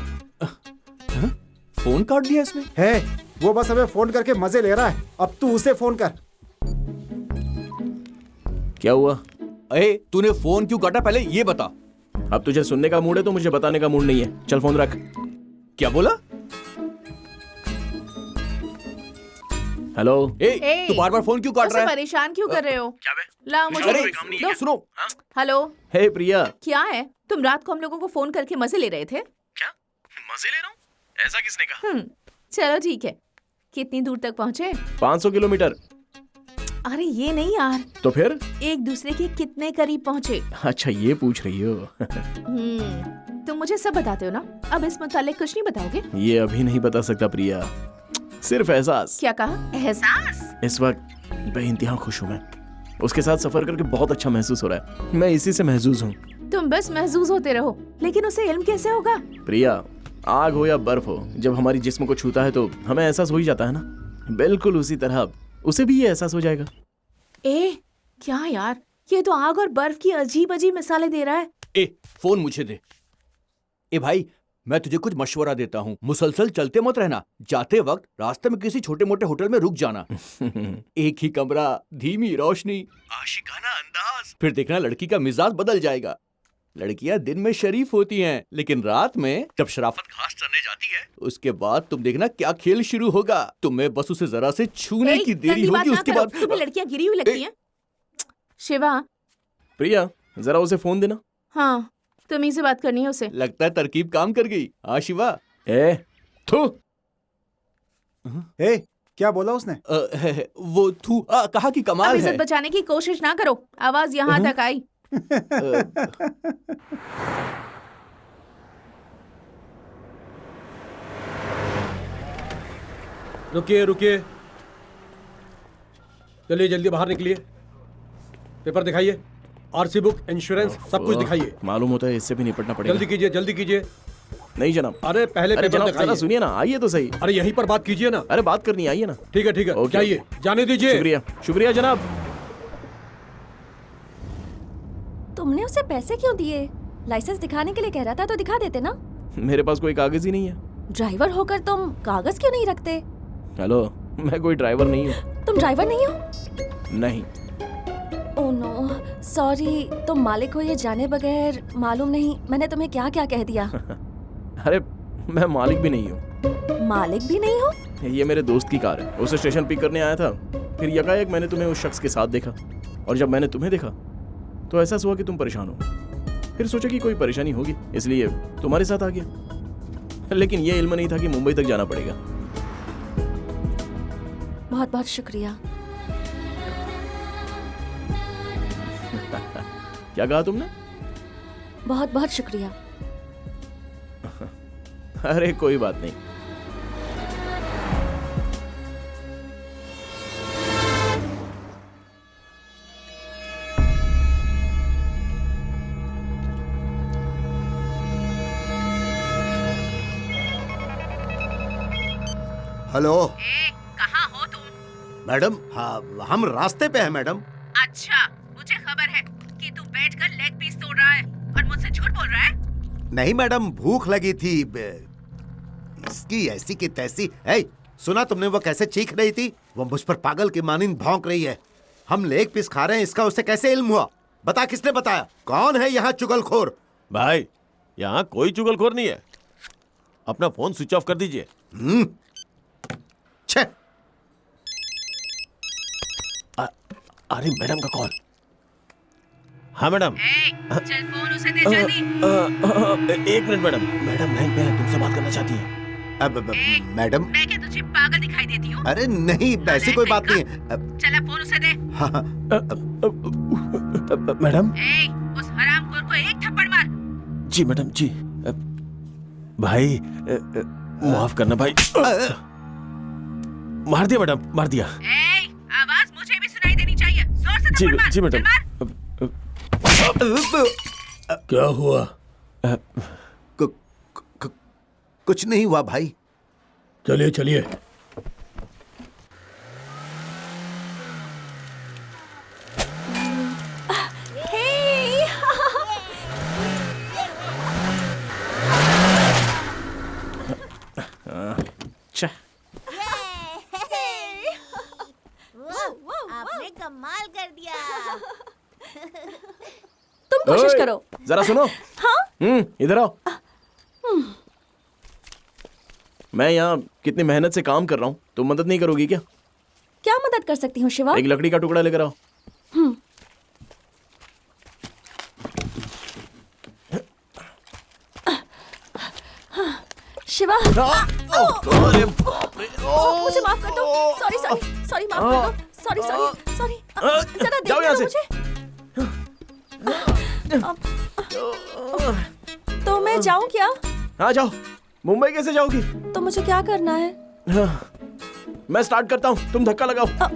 फोन काट दिया इसने। है, वो बस हमें फोन करके मजे ले रहा है। अब तू उसे फोन कर। क्या हुआ? अरे तूने फोन क्यों काटा, पहले ये बता। अब तुझे सुनने का मूड है तो मुझे बताने का मूड नहीं है। चल फोन रख। क्या बोला? हेलो। ए, तू बार बार फोन क्यों काट उसे रहा है? परेशान क्यों कर रहे हो? क्या बे? ला मुझे अरे दो। सुनो। हेलो। हे प्रिया। क्या है? तुम रात को हम लोगों को फोन करके मजे ले रहे थे? क्या मजे ले रहा हूँ? ऐसा किसने कहा? चलो ठीक है। कितनी दूर तक पहुँचे? 500 किलोमीटर। अरे ये नहीं यार, तो फिर? एक दूसरे के कितने करीब पहुँचे? अच्छा ये पूछ रही हो? तुम मुझे सब बताते हो ना, अब इस मुतालिक कुछ नहीं बताओगे? ये अभी नहीं बता सकता प्रिया, सिर्फ एहसास। क्या कहा? एहसास? इस वक्त बेइंतहा खुश हूँ मैं। उसके साथ सफर करके बहुत अच्छा महसूस हो रहा है। मैं इसी से महसूस हूँ। तुम बस महसूस होते रहो, लेकिन उसे इल्म कैसे होगा? प्रिया, आग हो या बर्फ हो, जब हमारी जिस्म को छूता है तो हमें एहसास हो ही जाता है ना। बिल्कुल उसी तरह उसे भी ये एहसास हो जाएगा। ए, क्या यार, ये तो आग और बर्फ की अजीब अजीब मिसालें दे रहा है। ए, फोन मुझे दे। ए भाई, मैं तुझे कुछ मशवरा देता हूँ, मुसलसल चलते मत रहना। जाते वक्त रास्ते में किसी छोटे मोटे होटल में रुक जाना। एक ही कमरा, धीमी रोशनी, आशिकाना अंदाज। फिर देखना लड़की का मिजाज बदल जाएगा। लड़कियां दिन में शरीफ होती हैं, लेकिन रात में जब शराफत घास चरने जाती है, उसके बाद तुम देखना क्या खेल शुरू होगा। तुम्हें बस उसे जरा से छूने की देरी होगी, उसके बाद तुम्हें लड़कियां गिरी हुई लगती हैं? शिवा, प्रिया जरा उसे फोन देना। हाँ, तुम्ही से बात करनी है उसे। लगता है तरकीब काम कर गई। हाँ शिवा। ए थू। ए, क्या बोला उसने? वो थू कहा कि अब कमाल इज्जत है। बचाने की कोशिश ना करो, आवाज यहाँ तक आई। रुकिए रुकिए, चलिए जल्दी बाहर निकलिए। पेपर दिखाइए, आरसी बुक, इंश्योरेंस, सब कुछ दिखाइए। मालूम होता है इससे भी निपटना पड़ेगा। जल्दी कीजिए, जल्दी कीजिए। नहीं जनाब। अरे पहले अरे पेपर जनाब जरा दिखाइए। सुनिए ना, आइए तो सही। अरे यहीं पर बात कीजिए ना। अरे बात करनी, आइए ना। ठीक है ओके। जाइए, जाने दीजिए। शुक्रिया शुक्रिया जनाब। तुमने उसे पैसे क्यों दिए? लाइसेंस दिखाने के लिए कह रहा था तो दिखा देते ना। मेरे पास कोई कागज ही नहीं है। ड्राइवर होकर तुम कागज क्यों नहीं रखते? हेलो, मैं कोई ड्राइवर नहीं हूँ। तुम ड्राइवर नहीं हो? नहीं। Oh no, sorry. तुम मालिक हो ये जाने बगैर मालूम नहीं मैंने तुम्हें क्या क्या कह दिया। अरे मैं मालिक भी नहीं हूँ। मालिक भी नहीं हो? ये मेरे दोस्त की कार है, उसे स्टेशन पिक करने आया था। फिर यकायक मैंने तुम्हें उस शख्स के साथ देखा, और जब मैंने तुम्हें देखा तो एहसास हुआ कि तुम परेशान हो। फिर सोचा कि कोई परेशानी होगी, इसलिए तुम्हारे साथ आ गया। लेकिन ये इल्म नहीं था कि मुंबई तक जाना पड़ेगा। बहुत बहुत शुक्रिया। क्या कहा तुमने? बहुत बहुत शुक्रिया। अरे कोई बात नहीं। हेलो कहाँ हो तुम? मैडम, हाँ हम रास्ते पे हैं मैडम। अच्छा, मुझे खबर है कि तू बैठकर लेग पीस तोड़ रहा है और मुझसे झूठ बोल रहा है। नहीं मैडम, भूख लगी थी। इसकी ऐसी की तैसी। है, सुना तुमने वो कैसे चीख रही थी? वो मुझ पर पागल की मानिंद भौंक रही है। हम लेग पीस खा रहे हैं, इसका उसे कैसे इल्म हुआ? बता, किसने बताया? कौन है यहाँ चुगलखोर? भाई यहाँ कोई चुगलखोर नहीं है। अपना फोन स्विच ऑफ कर दीजिए। छे। अरे मैडम का कॉल। हाँ मैडम। चल फोन उसे दे जल्दी। एक मिनट मैडम, मैडम लाइन पे है, तुमसे बात करना चाहती है। अब मैडम। मैं क्या तुझे पागल दिखाई देती हूँ? अरे नहीं, वैसी कोई बात नहीं है। चला फोन उसे दे। हाँ, मैडम। उस हरामखोर को एक थप्पड़ मार। जी मैडम जी। भाई माफ करना भाई। मार दिया मैडम, मार दिया। आवाज मुझे भी सुनाई देनी चाहिए, जोर से थप्पड़ मार। जी मैडम। क्या हुआ? कुछ नहीं हुआ भाई। चलिए चलिए। आपने कमाल कर दिया। तुम कोशिश करो। जरा सुनो। हाँ? इधर आओ। मैं यहाँ कितनी मेहनत से काम कर रहा हूँ, तुम मदद नहीं करोगी क्या? क्या मदद कर सकती हूँ शिवा? एक लकड़ी का टुकड़ा लेकर आओ। शिवा। मुझे माफ कर दो। सॉरी सॉरी सॉरी, माफ कर दो। Sorry sorry sorry. जरा जाओ यहाँ से। तो मैं जाऊँ क्या? हाँ जाओ। मुंबई कैसे जाओगी? तो मुझे क्या करना है? हाँ, मैं स्टार्ट करता हूँ, तुम धक्का लगाओ। हाँ।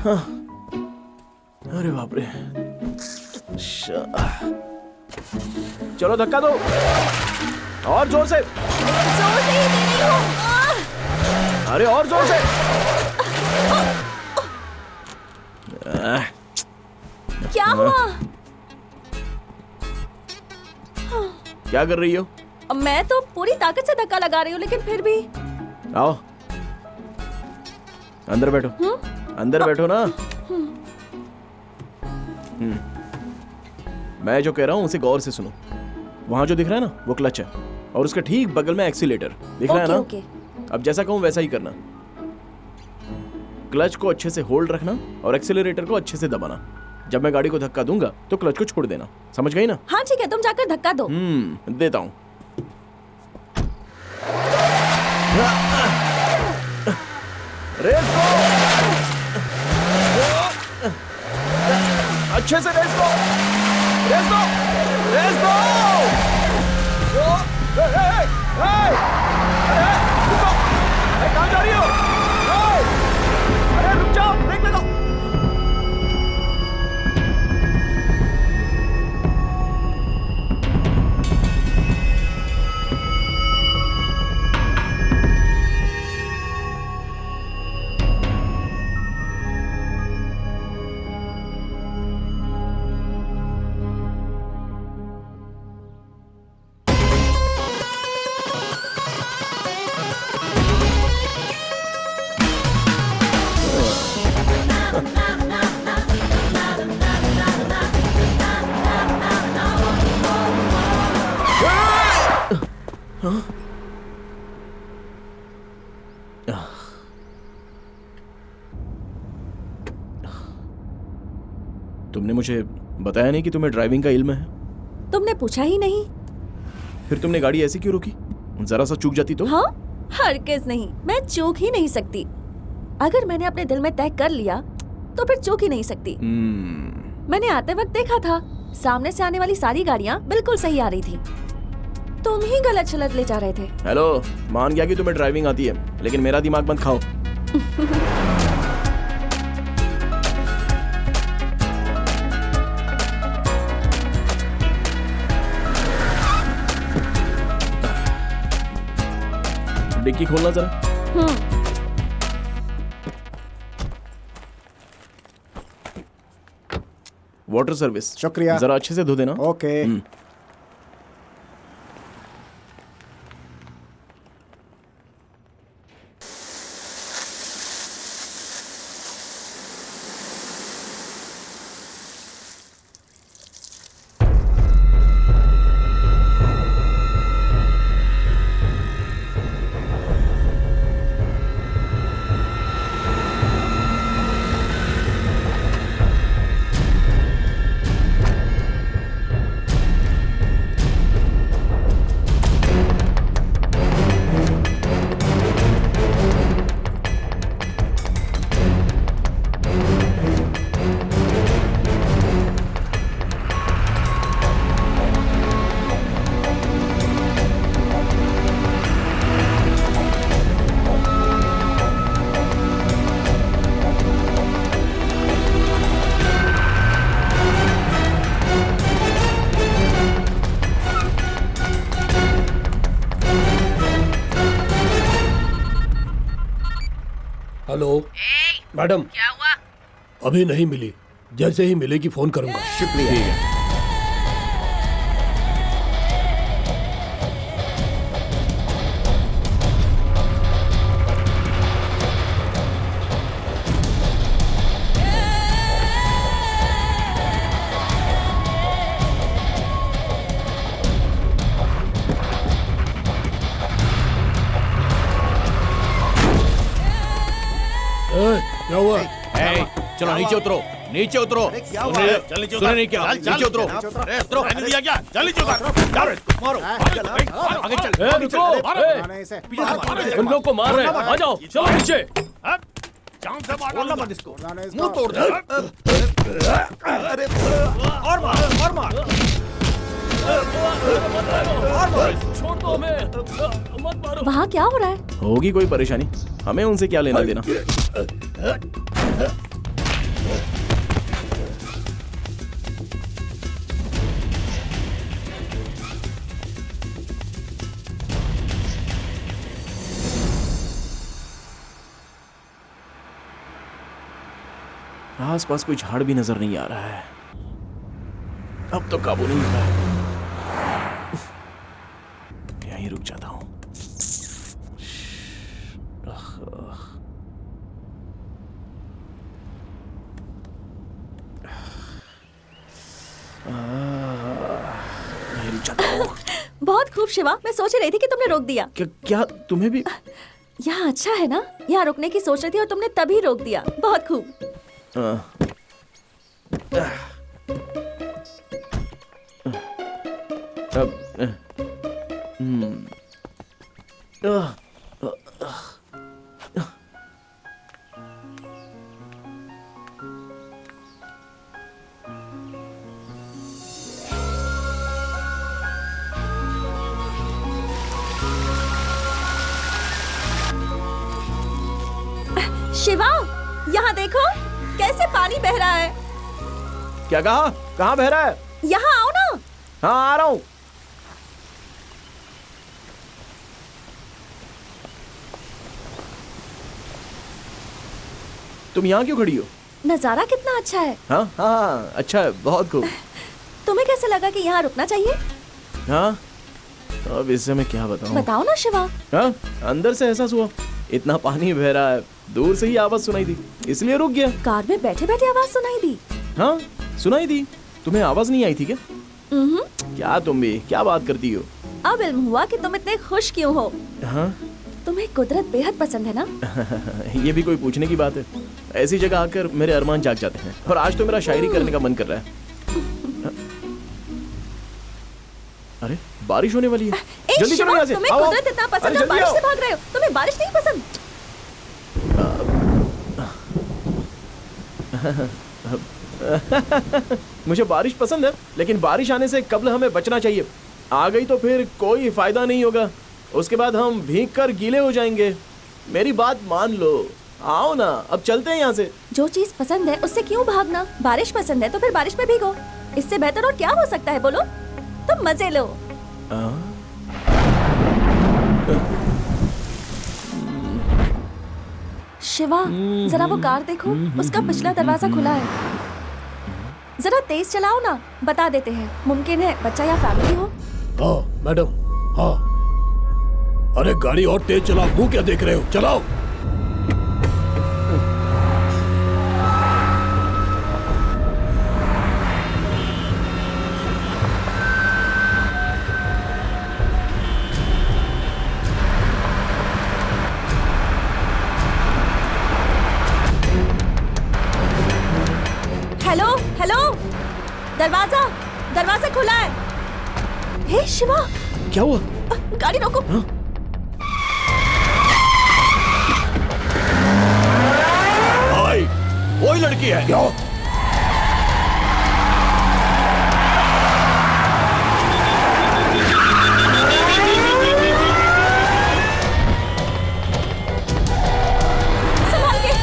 हाँ। अरे बाप रे। चलो धक्का दो, और जोर से। जोर से ही दे रही हूँ। अरे और जोर से। क्या हुआ? क्या कर रही हो? मैं तो पूरी ताकत से धक्का लगा रही हूँ, लेकिन फिर भी। आओ अंदर बैठो। अंदर बैठो ना। मैं जो कह रहा हूँ उसे गौर से सुनो। वहां जो दिख रहा है ना, वो क्लच है, और उसके ठीक बगल में एक्सीलेटर दिख रहा है ना। ओके। अब जैसा कहूँ वैसा ही करना। क्लच को अच्छे से होल्ड रखना और एक्सीलरेटर को अच्छे से दबाना। जब मैं गाड़ी को धक्का दूंगा तो क्लच को छोड़ देना, समझ गई ना? हाँ ठीक है, तुम जाकर धक्का दो। देता हूँ। रेस दो, अच्छे से रेस दो, रेस दो, रेस दो। कहाँ जा रही हो? अरे रुक जाओ, ब्रेक लगाओ। तुमने मुझे बताया नहीं कि तुम्हें ड्राइविंग का इल्म है। तुमने पूछा ही नहीं। फिर तुमने गाड़ी ऐसी क्यों रोकी? जरा सा चूक जाती तो? हाँ, हरगिज़ नहीं, मैं चूक ही नहीं सकती। अगर मैंने अपने दिल में तय कर लिया तो फिर चूक ही नहीं सकती। मैंने आते वक्त देखा था, सामने से आने वाली सारी गाड़ियाँ बिल्कुल सही आ रही थी, तुम ही गलत चलत ले जा रहे थे। हेलो, मान गया कि तुम्हें ड्राइविंग आती है, लेकिन मेरा दिमाग मत खाओ। डिक्की खोलना जरा। Water service. शुक्रिया। जरा अच्छे से धो देना। ओके। हेलो मैडम, क्या हुआ? अभी नहीं मिली, जैसे ही मिलेगी फोन करूंगा। शुक्रिया। ठीक है। क्या हुआ? चलो नीचे उतरो, नीचे उतरो। सुने नहीं क्या? नीचे उतरो। दिया क्या? चल नीचे उतर। मारो, आगे चल। रुको। उन लोग को मार रहे हैं, आ जाओ, चलो नीचे। जान से मारना मत इसको। मुंह तोड़ दे। अरे और मार, और मार। छोड़ दो हमें, मत मारो। वहाँ क्या हो रहा है? होगी कोई परेशानी, हमें उनसे क्या लेना देना। आसपास कोई झाड़ भी नजर नहीं आ रहा है। अब तो काबू नहीं हो रहा है। यहीं रुक जाता हूं। यहीं रुक जाता हूं। बहुत खूब शिवा, मैं सोच रही थी कि तुमने रोक दिया। क्या तुम्हें भी? यहाँ अच्छा है ना? यहाँ रुकने की सोच रही थी और तुमने तभी रोक दिया। बहुत खूब। शिवा, यहाँ देखो कैसे पानी बह रहा है। क्या कहा? कहाँ बह रहा है? यहाँ आओ ना। हाँ, आ रहा हूँ। तुम यहाँ क्यों खड़ी हो? नजारा कितना अच्छा है। हाँ हाँ, अच्छा है, बहुत खूब। तुम्हें कैसे लगा कि यहाँ रुकना चाहिए? हाँ, अब इससे मैं क्या बताऊँ? बताओ ना शिवा। हाँ, अंदर से एहसास हुआ इतना पानी बह रहा है, दूर से ही आवाज सुनाई दी, इसलिए रुक गया। कार में बैठे बैठे आवाज सुनाई दी? हाँ, सुनाई दी। तुम्हें आवाज नहीं आई थी क्या? क्या तुम भी क्या बात करती हो? अब इल्म हुआ कि तुम इतने खुश क्यों हो। हाँ? तुम्हें कुदरत बेहद पसंद है ना? ये भी कोई पूछने की बात है? ऐसी जगह आकर मेरे अरमान जाग जाते हैं, और आज तो मेरा शायरी करने का मन कर रहा है। अरे, बारिश होने वाली है। जल्दी चलो यहाँ से। तुम्हें कुदरत इतना पसंद है, बारिश से भाग रहे हो। तुम्हें बारिश नहीं पसंद? मुझे बारिश पसंद है, लेकिन बारिश आने से कब्ल हमें बचना चाहिए। आ गई तो फिर कोई फायदा नहीं होगा, उसके बाद हम भीग कर गीले हो जाएंगे। मेरी बात मान लो, आओ ना, अब चलते हैं यहाँ से। जो चीज पसंद है उससे क्यों भागना? बारिश पसंद है तो फिर बारिश में भीगो। इससे बेहतर और क्या हो सकता है, बोलो? तुम मजे लो। शिवा, जरा वो कार देखो, उसका पिछला दरवाजा खुला है। जरा तेज चलाओ ना, बता देते हैं, मुमकिन है बच्चा या फैमिली हो। हाँ मैडम, हाँ। अरे गाड़ी और तेज चलाओ, मुंह क्या देख रहे हो, चलाओ। हेलो हेलो, दरवाजा खुला है। हे शिवा, क्या हुआ? गाड़ी रोको। भाई, वही लड़की है क्या? संभाल के।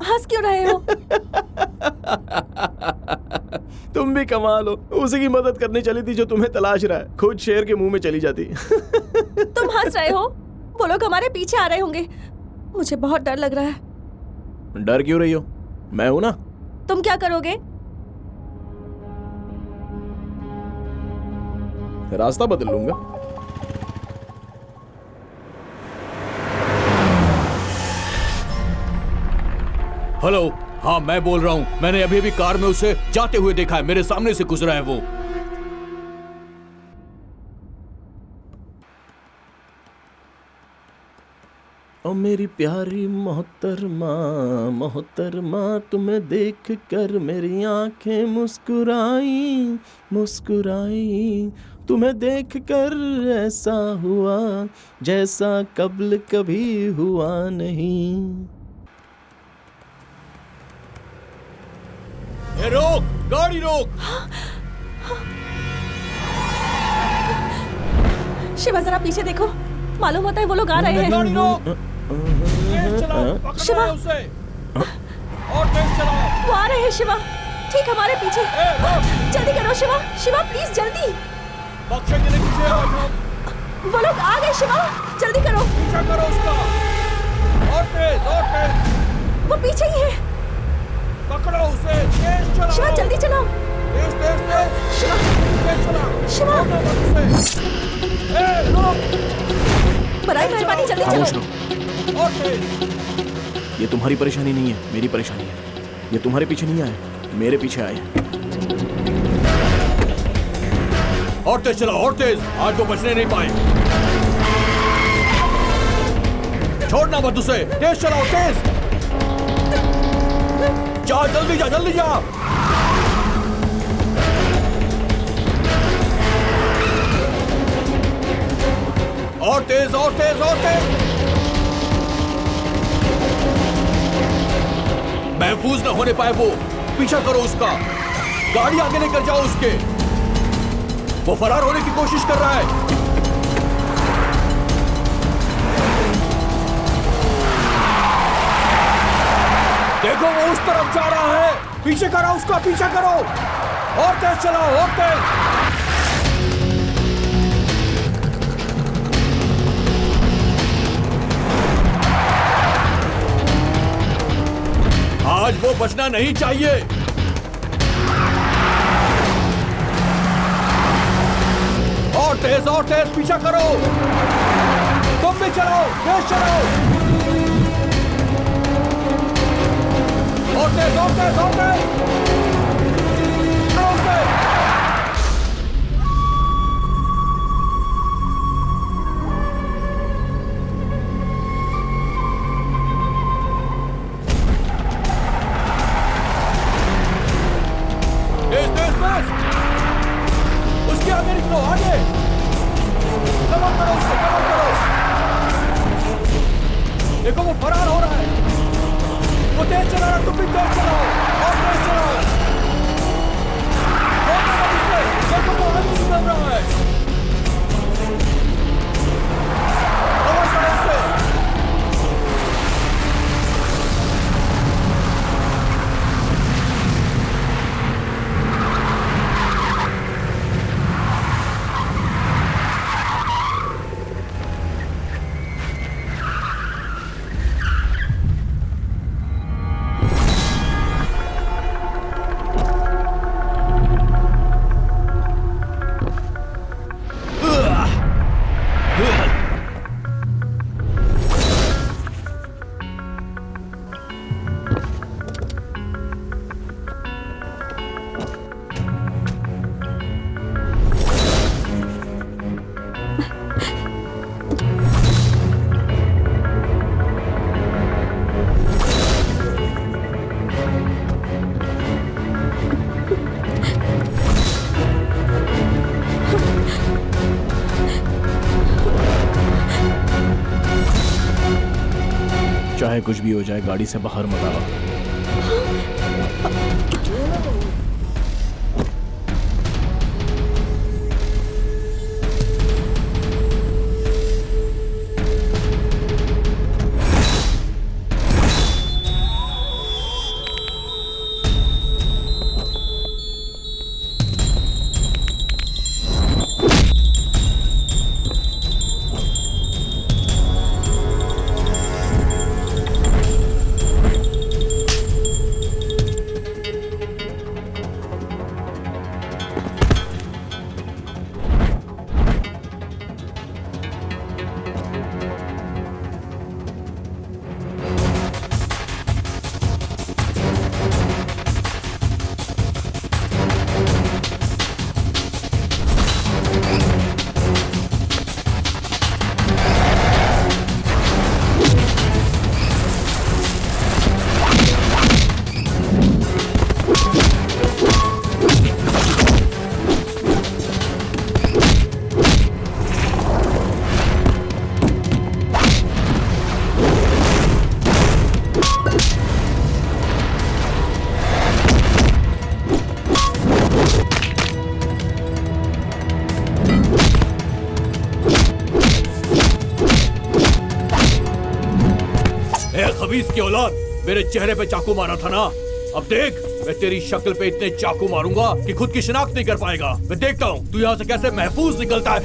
हंस क्यों रहे हो? तुम भी कमाल हो, उसी की मदद करने चली थी जो तुम्हें तलाश रहा है, खुद शेर के मुंह में चली जाती। तुम हंस रहे हो? वो लोग हमारे पीछे आ रहे होंगे। मुझे बहुत डर लग रहा है। डर क्यों रही हो? मैं हूं ना। तुम क्या करोगे? रास्ता बदल लूंगा। हेलो, हाँ मैं बोल रहा हूँ। मैंने अभी अभी कार में उसे जाते हुए देखा है, मेरे सामने से गुजरा है वो। ओ मेरी प्यारी मोहतरमा, मोहतरमा, तुम्हें देख कर मेरी आंखें मुस्कुराई, मुस्कुराई। तुम्हें देख कर ऐसा हुआ जैसा कब्ल कभी हुआ नहीं। ए, रोक, गाड़ी रोक। शिवा, जरा पीछे देखो, मालूम होता है वो लोग आ रहे हैं। गाड़ी रोक। तेज चलाओ, पकड़ो शिवा, उसे। और तेज चलाओ। वो आ रहे हैं शिवा, ठीक हमारे पीछे। जल्दी करो शिवा, शिवा प्लीज जल्दी। बख्शेंगे नहीं तुझे आज हम। वो लोग आ गए शिवा, जल्दी करो। पीछा करो उसका। और तेज, और तेज। वो पीछे ही है। पकड़ो उसे। जल्दी चलाओ। शिवा, बराए मेहरबानी जल्दी खामोश चलो। रहो। ये तुम्हारी परेशानी नहीं है, मेरी परेशानी है। ये तुम्हारे पीछे नहीं आए, मेरे पीछे आए। और तेज चलाओ, और तेज। आज वो बचने नहीं पाए। छोड़ना मत उसे। तेज चलाओ, तेज। जा, जल्दी जा, जल्दी जा। और तेज, और तेज, और तेज। महफूज न होने पाए वो। पीछा करो उसका। गाड़ी आगे लेकर जाओ उसके। वो फरार होने की कोशिश कर रहा है। देखो वो उस तरफ जा रहा है। पीछे करो उसका, पीछा करो। और तेज चलाओ, और तेज। आज वो बचना नहीं चाहिए। और तेज पीछा करो। तुम भी चलाओ, तेज चलाओ। और तेज, और तेज, और तेज। चलो उसे। तेज, तेज, तेज। उसके आगे निकलो, आगे। कवर करो उसे, कवर करो। देखो वो फरार हो रहा है। वो तेज चला रहा, तुम भी तेज चलाओ। और तेज चलाओ। रोको मत उसे। देखो वो आगे निकल रहा है। कवर करो उसे। चाहे कुछ भी हो जाए, गाड़ी से बाहर मत आओ। खबीस की औलाद, मेरे चेहरे पे चाकू मारा था ना। अब देख, मैं तेरी शक्ल पे इतने चाकू मारूंगा कि खुद की शिनाख्त नहीं कर पाएगा। मैं देखता हूँ तू यहाँ से कैसे महफूज निकलता है।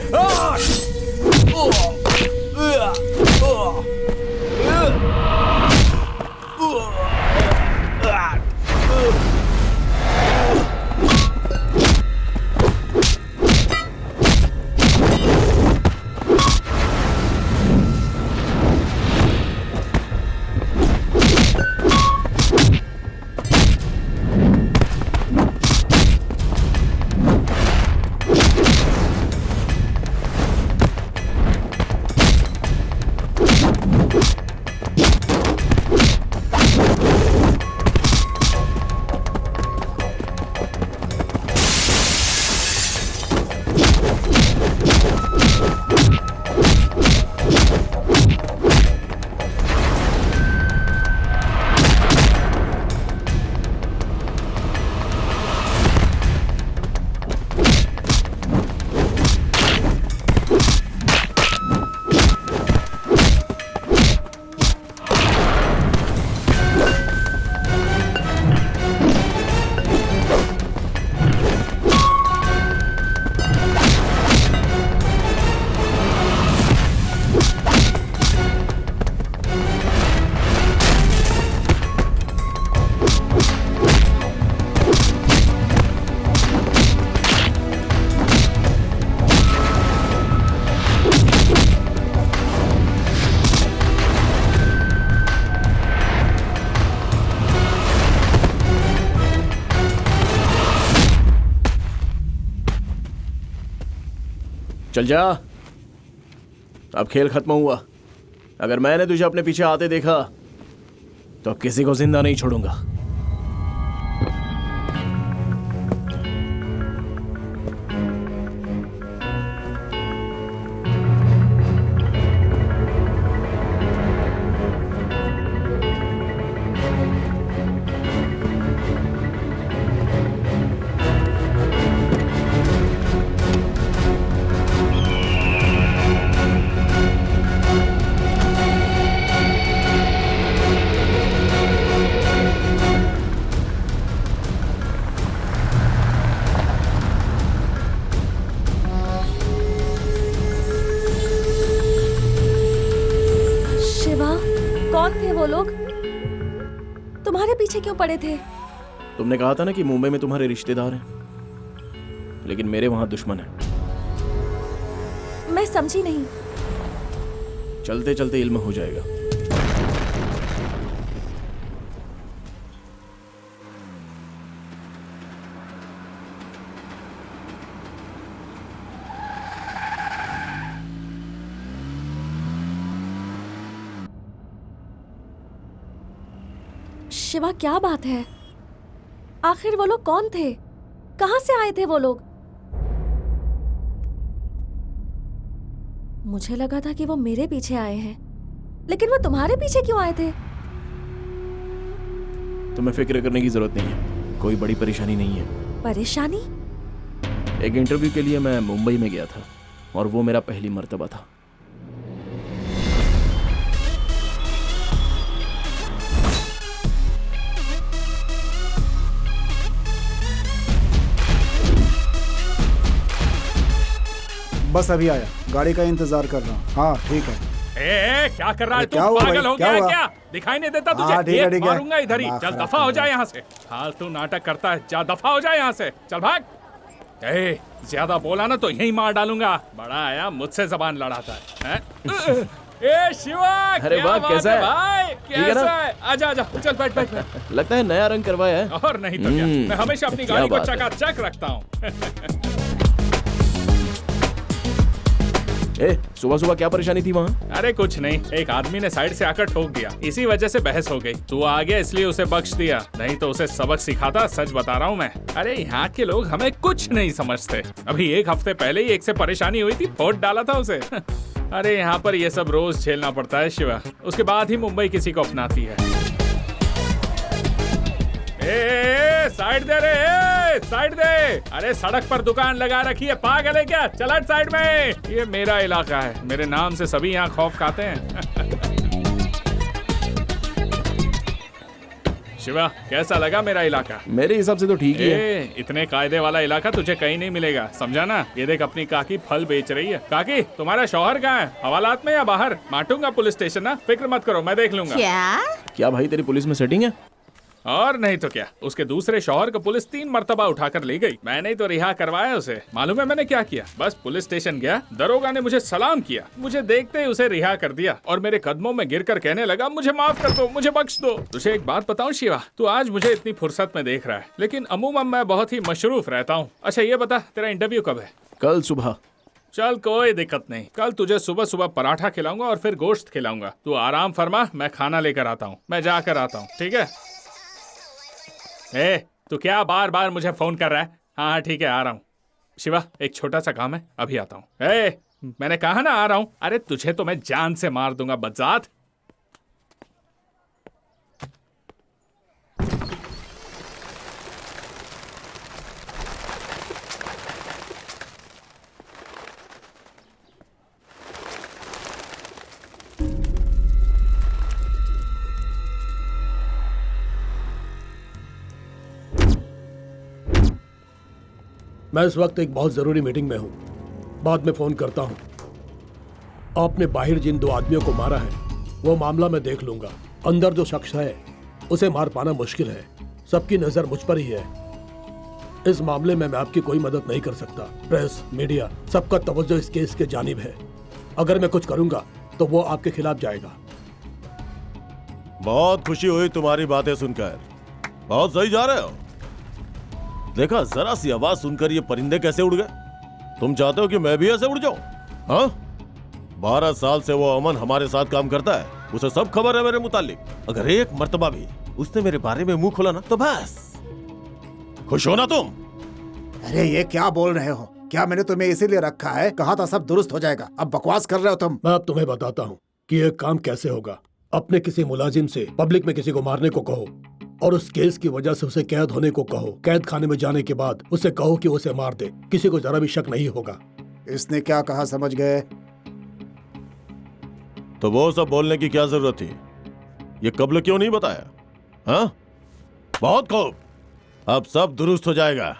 चल जा, अब खेल खत्म हुआ। अगर मैंने तुझे अपने पीछे आते देखा तो अब किसी को जिंदा नहीं छोड़ूंगा। कौन थे वो लोग? तुम्हारे पीछे क्यों पड़े थे? तुमने कहा था ना कि मुंबई में तुम्हारे रिश्तेदार हैं, लेकिन मेरे वहां दुश्मन है। मैं समझी नहीं। चलते चलते इल्म हो जाएगा। शिवा, क्या बात है? आखिर वो लोग कौन थे? कहां से आए थे वो लोग? मुझे लगा था कि वो मेरे पीछे आए हैं, लेकिन वो तुम्हारे पीछे क्यों आए थे? तुम्हें फिक्र करने की जरूरत नहीं है, कोई बड़ी परेशानी नहीं है। परेशानी? एक इंटरव्यू के लिए मैं मुंबई में गया था और वो मेरा पहली मर्तबा था। बस अभी आया, गाड़ी का इंतजार कर रहा हूँ। हाँ ठीक है। ए, क्या कर रहा है तू? क्या हुआ पागल भाई? हो क्या गया है हुआ? क्या? दिखाई नहीं देता तुझे? हाँ, ठीक है, ठीक है। मारूंगा इधर ही। दिमाग चल खराब दफा हो कर जाए दिया। यहाँ से। फालतू नाटक करता है, जा दफा हो जाए यहाँ से। चल भाग। ए, ज्यादा बोला ना तो यही मार डालूंगा। बड़ा आया, मुझसे जबान लड़ाता है। ए शिवा, अरे वाह, कैसा है भाई? कैसा है? आजा आजा, चल बैठ बैठ। लगता है नया रंग करवाया है। और नहीं तो क्या, मैं हमेशा अपनी गाड़ी को चकाचक रखता हूँ। सुबह सुबह क्या परेशानी थी वहाँ? अरे कुछ नहीं, एक आदमी ने साइड से आकर ठोक दिया, इसी वजह से बहस हो गई। तू आ गया इसलिए उसे बख्श दिया, नहीं तो उसे सबक सिखाता। सच बता रहा हूँ मैं। अरे यहाँ के लोग हमें कुछ नहीं समझते। अभी एक हफ्ते पहले ही एक से परेशानी हुई थी, फोड़ डाला था उसे। अरे यहाँ पर ये सब रोज झेलना पड़ता है शिवा, उसके बाद ही मुंबई किसी को अपनाती है। साइड दे रे, साइड दे। अरे सड़क पर दुकान लगा रखी है, पागल है क्या? चल हट साइड में, ये मेरा इलाका है, मेरे नाम से सभी यहाँ खौफ खाते हैं। शिवा, कैसा लगा मेरा इलाका? मेरे हिसाब से तो ठीक ही है। इतने कायदे वाला इलाका तुझे कहीं नहीं मिलेगा, समझा ना? ये देख, अपनी काकी फल बेच रही है। काकी, तुम्हारा शौहर कहाँ है? हवालात में या बाहर? माटूंगा पुलिस स्टेशन ना, फिक्र मत करो, मैं देख लूंगा। क्या भाई, तेरी पुलिस में सेटिंग है? और नहीं तो क्या, उसके दूसरे शौहर को पुलिस 3 मर्तबा उठाकर ले गई। मैंने तो रिहा करवाया उसे। मालूम है मैंने क्या किया? बस पुलिस स्टेशन गया, दरोगा ने मुझे सलाम किया, मुझे देखते ही उसे रिहा कर दिया और मेरे कदमों में गिरकर कहने लगा, मुझे माफ कर दो, मुझे बख्श दो। तुझे एक बात बताऊं शिवा, तू आज मुझे इतनी फुर्सत में देख रहा है, लेकिन अमूमन मैं बहुत ही मशरूफ रहता हूँ। अच्छा ये बता, तेरा इंटरव्यू कब है? कल सुबह। चल कोई दिक्कत नहीं, कल तुझे सुबह सुबह पराठा खिलाऊंगा और फिर गोश्त खिलाऊंगा। तू आराम फरमा, मैं खाना लेकर आता हूँ, मैं जाकर आता हूँ, ठीक है? तू क्या बार बार मुझे फोन कर रहा है? हाँ ठीक है, आ रहा हूँ। शिवा, एक छोटा सा काम है, अभी आता हूँ। मैंने कहा ना आ रहा हूँ। अरे तुझे तो मैं जान से मार दूंगा बदजात। मैं इस वक्त एक बहुत जरूरी मीटिंग में हूँ, बाद में फोन करता हूँ। आपने बाहर जिन 2 आदमियों को मारा है वो मामला मैं देख लूंगा। अंदर जो शख्स है उसे मार पाना मुश्किल है, सबकी नजर मुझ पर ही है। इस मामले में मैं आपकी कोई मदद नहीं कर सकता। प्रेस, मीडिया, सबका तवज्जो इस केस के जानिब है। अगर मैं कुछ करूंगा तो वो आपके खिलाफ जाएगा। बहुत खुशी हुई तुम्हारी बातें सुनकर, बहुत सही जा रहे हो। देखा, जरा सी आवाज सुनकर ये परिंदे कैसे उड़ गए। तुम चाहते हो कि मैं भी ऐसे उड़ जाऊं? हाँ, 12 साल से वो अमन हमारे साथ काम करता है, उसे सब खबर है मेरे मुतालिक। अगर एक मर्तबा भी उसने मेरे बारे में मुंह खोला ना तो बस। खुश हो ना तुम? अरे ये क्या बोल रहे हो? क्या मैंने तुम्हें इसीलिए रखा है? कहा था सब दुरुस्त हो जाएगा, अब बकवास कर रहे हो तुम। मैं अब तुम्हें बताता हूँ कि ये काम कैसे होगा। अपने किसी मुलाजिम से पब्लिक में किसी को मारने को कहो और उस केस की वजह से उसे कैद होने को कहो। कैद खाने में जाने के बाद उसे कहो कि उसे मार दे, किसी को जरा भी शक नहीं होगा। इसने क्या कहा समझ गए? तो वो सब बोलने की क्या जरूरत थी? ये कब्ल क्यों नहीं बताया? हाँ, बहुत खूब, अब सब दुरुस्त हो जाएगा।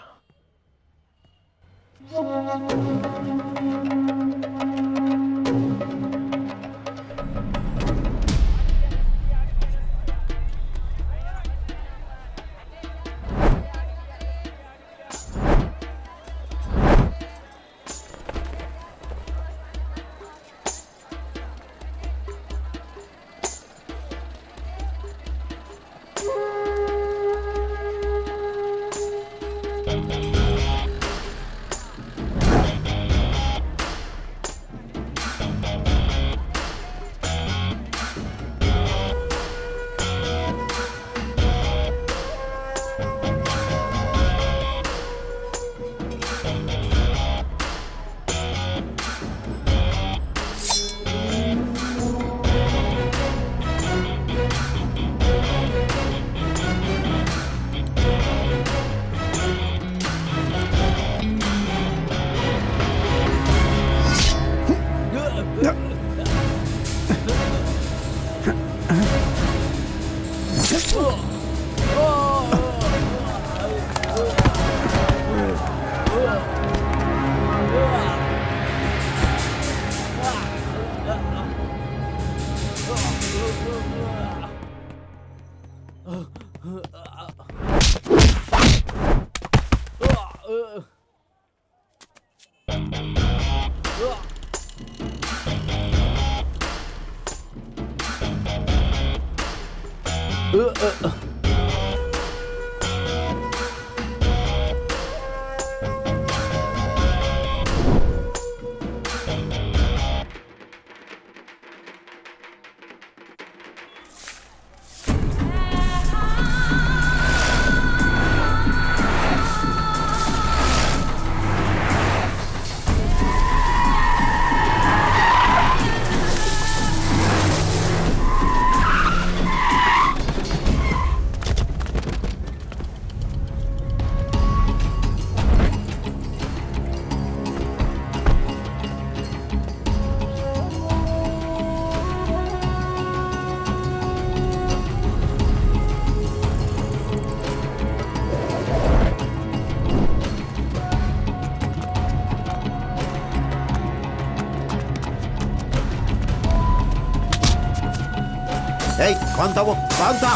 कौन था वो? कौन था?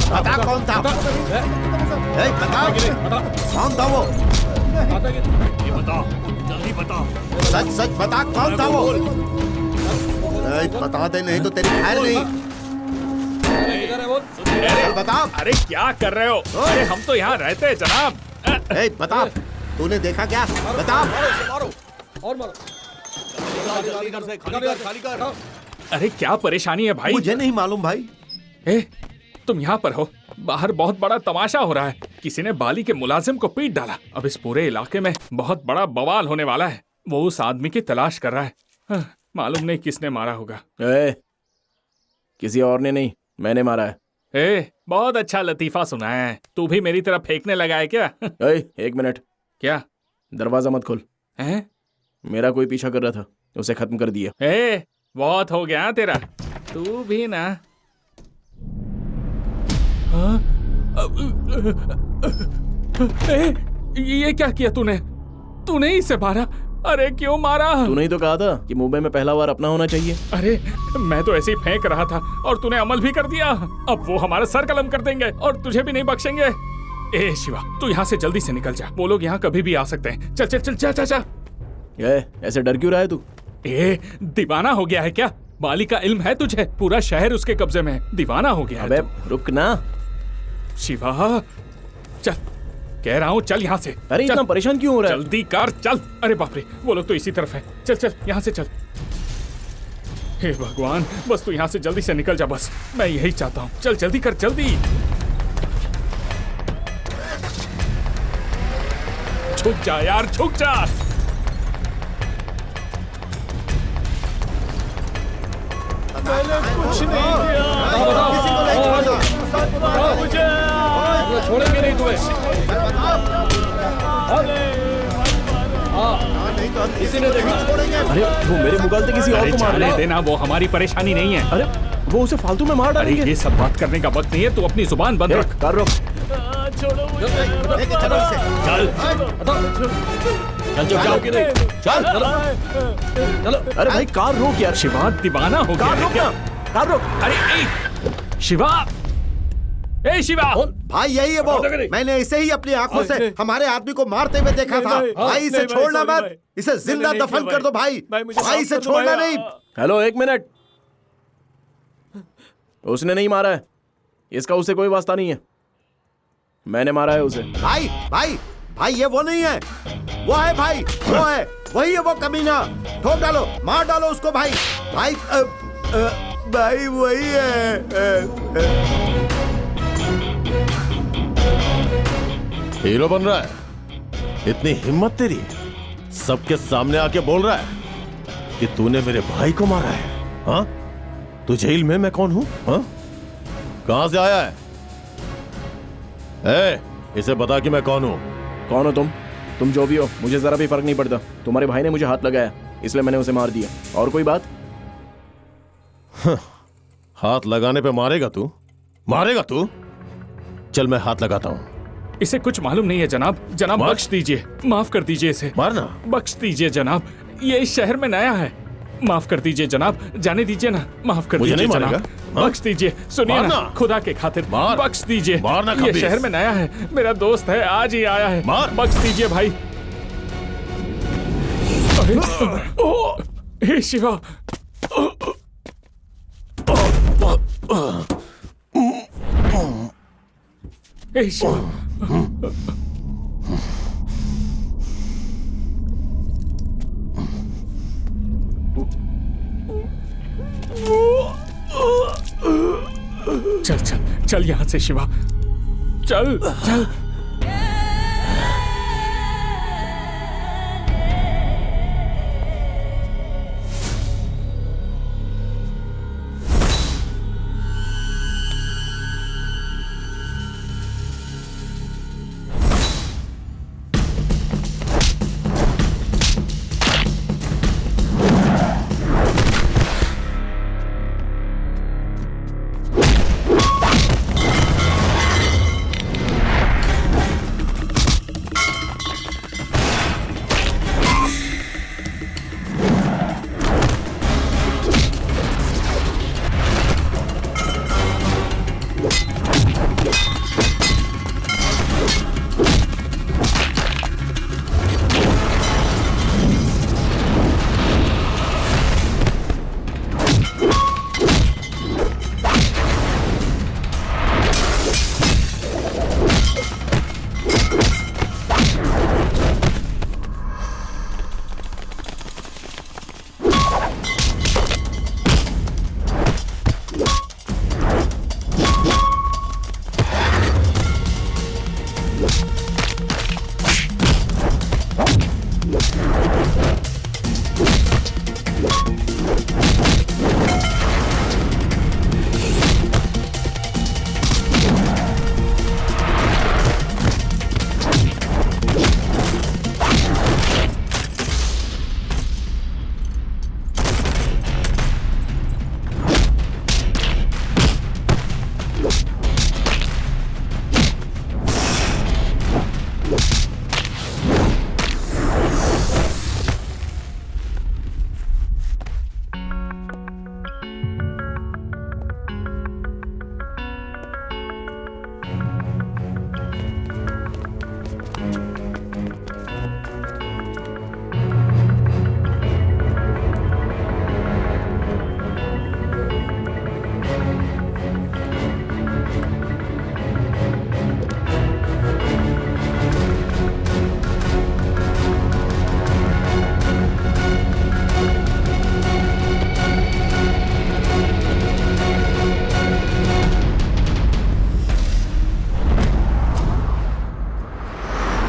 बता कौन था? बता कौन था वो? ये बता, जल्दी बता। सच सच बता कौन था वो? बता दे, नहीं तो तेरी खैर नहीं। चल बता। अरे क्या कर रहे हो? अरे हम तो यहाँ रहते हैं जनाब। बता, तूने देखा क्या? बता। और मारो। खाली कर। अरे क्या परेशानी है भाई? मुझे नहीं मालूम भाई। तुम यहाँ पर हो, बाहर बहुत बड़ा तमाशा हो रहा है। किसी ने बाली के मुलाजिम को पीट डाला। अब इस पूरे इलाके में बहुत बड़ा बवाल होने वाला है। वो उस आदमी की तलाश कर रहा है। मालूम नहीं किसने मारा होगा। किसी और ने नहीं, मैंने मारा है। बहुत अच्छा लतीफा सुनाया है। तू भी मेरी तरफ फेंकने लगा है क्या? 1 मिनट। क्या? दरवाजा मत खोल। मेरा कोई पीछा कर रहा था, उसे खत्म कर दिया। बहुत हो गया तेरा। तू भी ना। ये क्या किया तूने? तूने इसे मारा? अरे क्यों मारा? तूने ही तो कहा था कि मुंबई में पहला बार अपना होना चाहिए। अरे मैं तो ऐसे ही फेंक रहा था और तूने अमल भी कर दिया। अब वो हमारा सर कलम कर देंगे और तुझे भी नहीं बख्शेंगे। शिवा, तू यहाँ से जल्दी से निकल जा। वो लोग यहाँ कभी भी आ सकते हैं। चल चल चल जा जा जा। ऐसे डर क्यों रहा है तू? दीवाना हो गया है क्या? बाली का इल्म है तुझे? पूरा शहर उसके कब्जे में है। दीवाना हो गया है। रुक ना शिवा। चल कह रहा हूँ चल यहाँ से। अरे इतना परेशान क्यों हो रहा है? जल्दी कर चल। अरे बाप रे, वो लोग तो इसी तरफ है। चल चल यहाँ से चल। हे भगवान, बस तू यहाँ से जल्दी से निकल जा, बस मैं यही चाहता हूँ। चल जल्दी कर, जल्दी। झुक जा यार, झुक जा। मैंने कुछ नहीं किया। बताओ मुझे। छोड़ेंगे नहीं तुम्हें। किसी ने देखा? अरे वो मेरे मुकाबले किसी और को मार रहा है। देना, वो हमारी परेशानी नहीं है। अरे वो उसे फालतू में मार डालेंगे। अरे ये सब बात करने का वक्त नहीं है, तू अपनी जुबान बंद रख। कर रोक। छोड़ो मुझे। चल चल जाओ कि नहीं? चल चलो। अरे भाई कार रोक यार। शिवा दीवाना हो गया है क्या? कार रोक। अरे ए, शिवा, ए शिवा। भाई यही है वो। मैंने इसे ही अपनी आंखों से हमारे आदमी को मारते हुए देखा था। भाई इसे छोड़ना मत, इसे जिंदा दफन कर दो भाई। भाई इसे छोड़ना नहीं। हेलो एक मिनट, उसने नहीं मारा है, इसका उससे कोई वास्ता नहीं है, मैंने मारा है उसे। भाई भाई भाई ये वो नहीं है, वो है भाई, वो है, वही है वो कमीना। ठोक डालो, मार डालो उसको भाई। भाई भाई वही है। हीरो बन रहा है? इतनी हिम्मत तेरी, सबके सामने आके बोल रहा है कि तूने मेरे भाई को मारा है? हाँ, तू जेल में, मैं कौन हूं? हाँ, कहां से आया है? इसे बता कि मैं कौन हूं। कौन हो तुम जो भी हो, मुझे जरा भी फर्क नहीं पड़ता। तुम्हारे भाई ने मुझे हाथ लगाया, इसलिए मैंने उसे मार दिया। और कोई बात? हाथ लगाने पे मारेगा तू? मारेगा तू? चल मैं हाथ लगाता हूं। इसे कुछ मालूम नहीं है जनाब। जनाब बख्श दीजिए, माफ कर दीजिए इसे। मारना? बख्श दीजिए जनाब, ये इस शहर में नया है। माफ कर दीजिए जनाब, जाने दीजिए ना। माफ कर दीजिए जनाब, बख्श दीजिए। सुनिए ना, खुदा के खातिर बख्श दीजिए। ये शहर में नया है, मेरा दोस्त है, आज ही आया है। बख्श दीजिए भाई। हे शिवा, हे शिवा। चल चल चल यहां से शिवा, चल चल।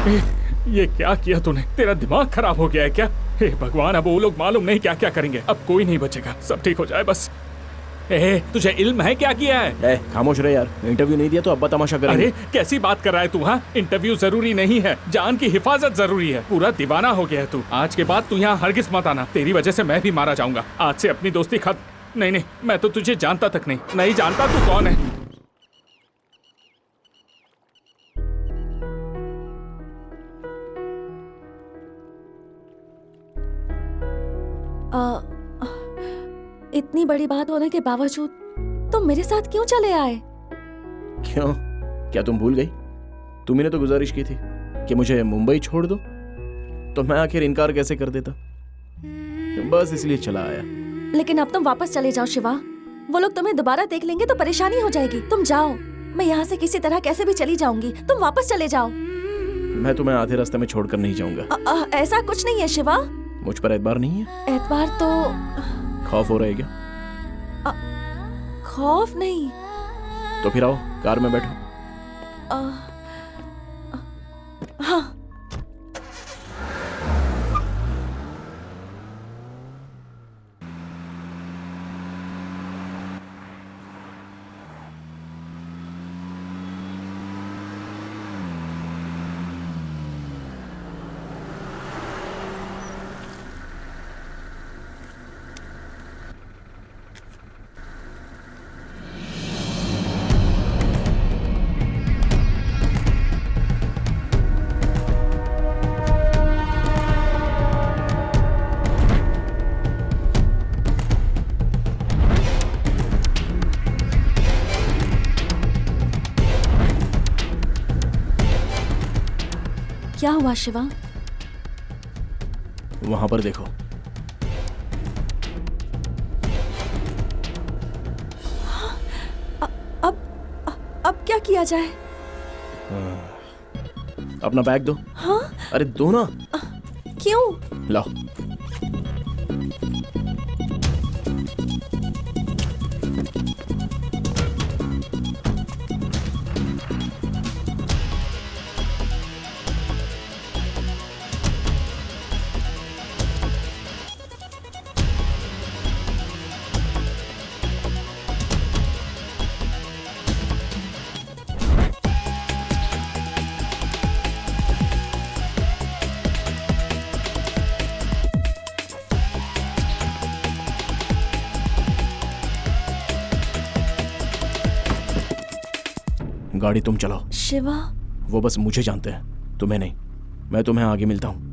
ये क्या किया तूने? तेरा दिमाग खराब हो गया है क्या? हे भगवान, अब वो लोग मालूम नहीं क्या क्या करेंगे। अब कोई नहीं बचेगा, सब ठीक हो जाए बस। तुझे इल्म है क्या किया है? खामोश रहे यार, इंटरव्यू नहीं दिया तो अब्बा तमाशा करेंगे। अरे कैसी बात कर रहा है तू? हाँ, इंटरव्यू जरूरी नहीं है, जान की हिफाजत जरूरी है। पूरा दीवाना हो गया है तू। आज के बाद तू यहाँ हरगिज मत आना, तेरी वजह से मैं भी मारा जाऊंगा। आज से अपनी दोस्ती खत्म। नहीं, मैं तो तुझे जानता तक नहीं जानता तू कौन है। इतनी बड़ी बात होने के बावजूद तुम मेरे साथ क्यों चले आए? क्यों? क्या तुम भूल गई? तुमने तो गुजारिश की थी कि मुझे मुंबई छोड़ दो, तो मैं आखिर इनकार कैसे कर देता? बस इसलिए चला आया। लेकिन अब तुम वापस चले जाओ शिवा। वो लोग तुम्हें दोबारा देख लेंगे तो परेशानी हो जाएगी। तुम जाओ, मैं यहाँ से किसी तरह कैसे भी चली जाऊंगी। तुम वापस चले जाओ। मैं तुम्हें आधे रास्ते में छोड़कर नहीं जाऊंगा। ऐसा कुछ नहीं है शिवा। मुझ पर एतबार नहीं है? एतबार तो खौफ हो रहा है क्या? खौफ नहीं। तो फिर आओ, कार में बैठो। हाँ। क्या हुआ शिवा? वहां पर देखो। अब क्या किया जाए? अपना बैग दो। हाँ? अरे दो ना। क्यों? लाओ। गाड़ी तुम चलाओ। शिवा, वो बस मुझे जानते हैं, तुम्हें नहीं। मैं तुम्हें आगे मिलता हूँ।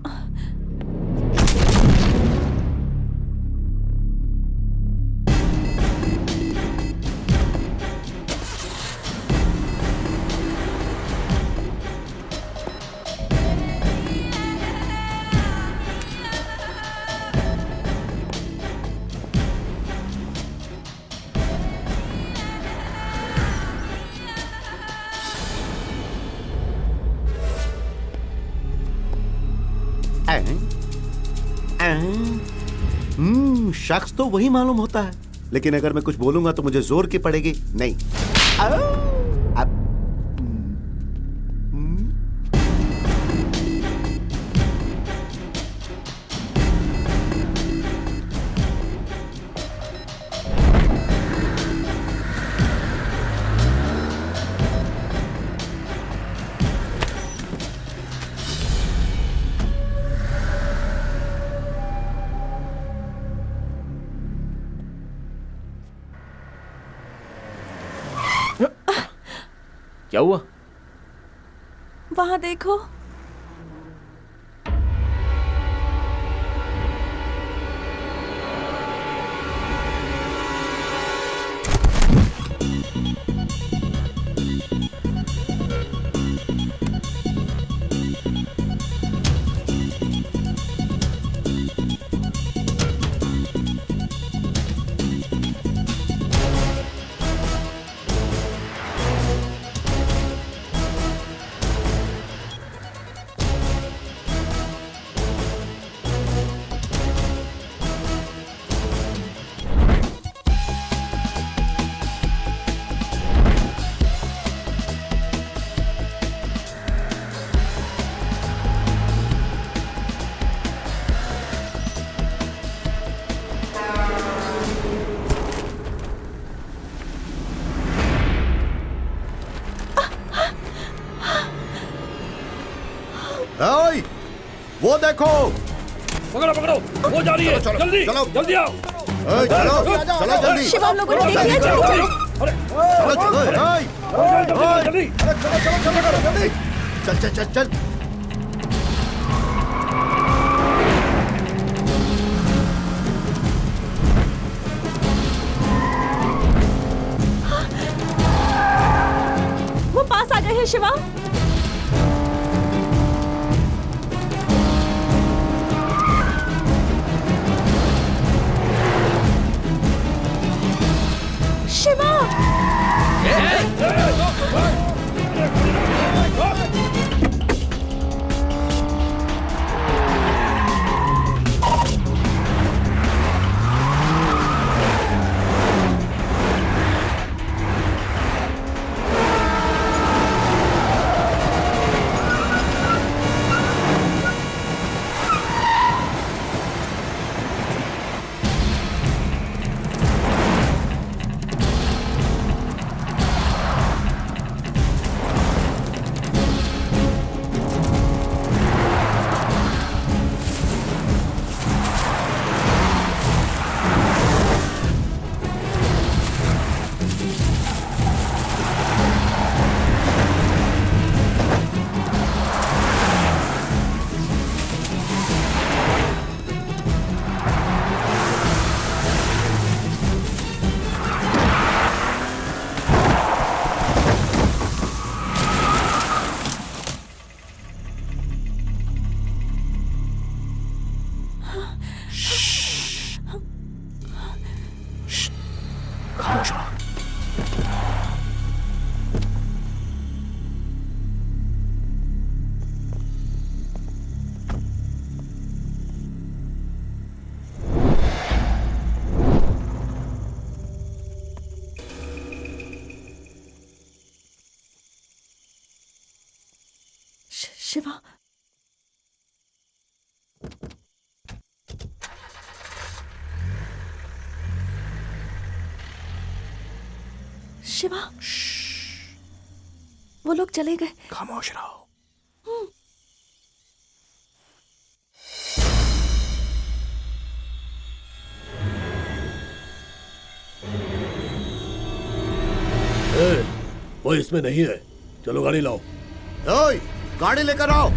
शख्स तो वही मालूम होता है, लेकिन अगर मैं कुछ बोलूंगा तो मुझे जोर की पड़ेगी। नहीं। क्या हुआ? वहां देखो। ओए, वो देखो। पकड़ो पकड़ो, वो जा रही है। चलो, जल्दी चलो। जल्दी आओ। ओए, चलो चलो जल्दी। शिवा, हम लोगों ने देख लिया, चलो चलो। चलो चलो, ओए, जल्दी जल्दी। चल चल चल चल। वो पास आ गए हैं शिवा। शिवा, शिवा, शिवा, वो लोग चले गए। खामोश रहो। वो इसमें नहीं है। चलो गाड़ी लाओ। ओए, गाड़ी लेकर आओ।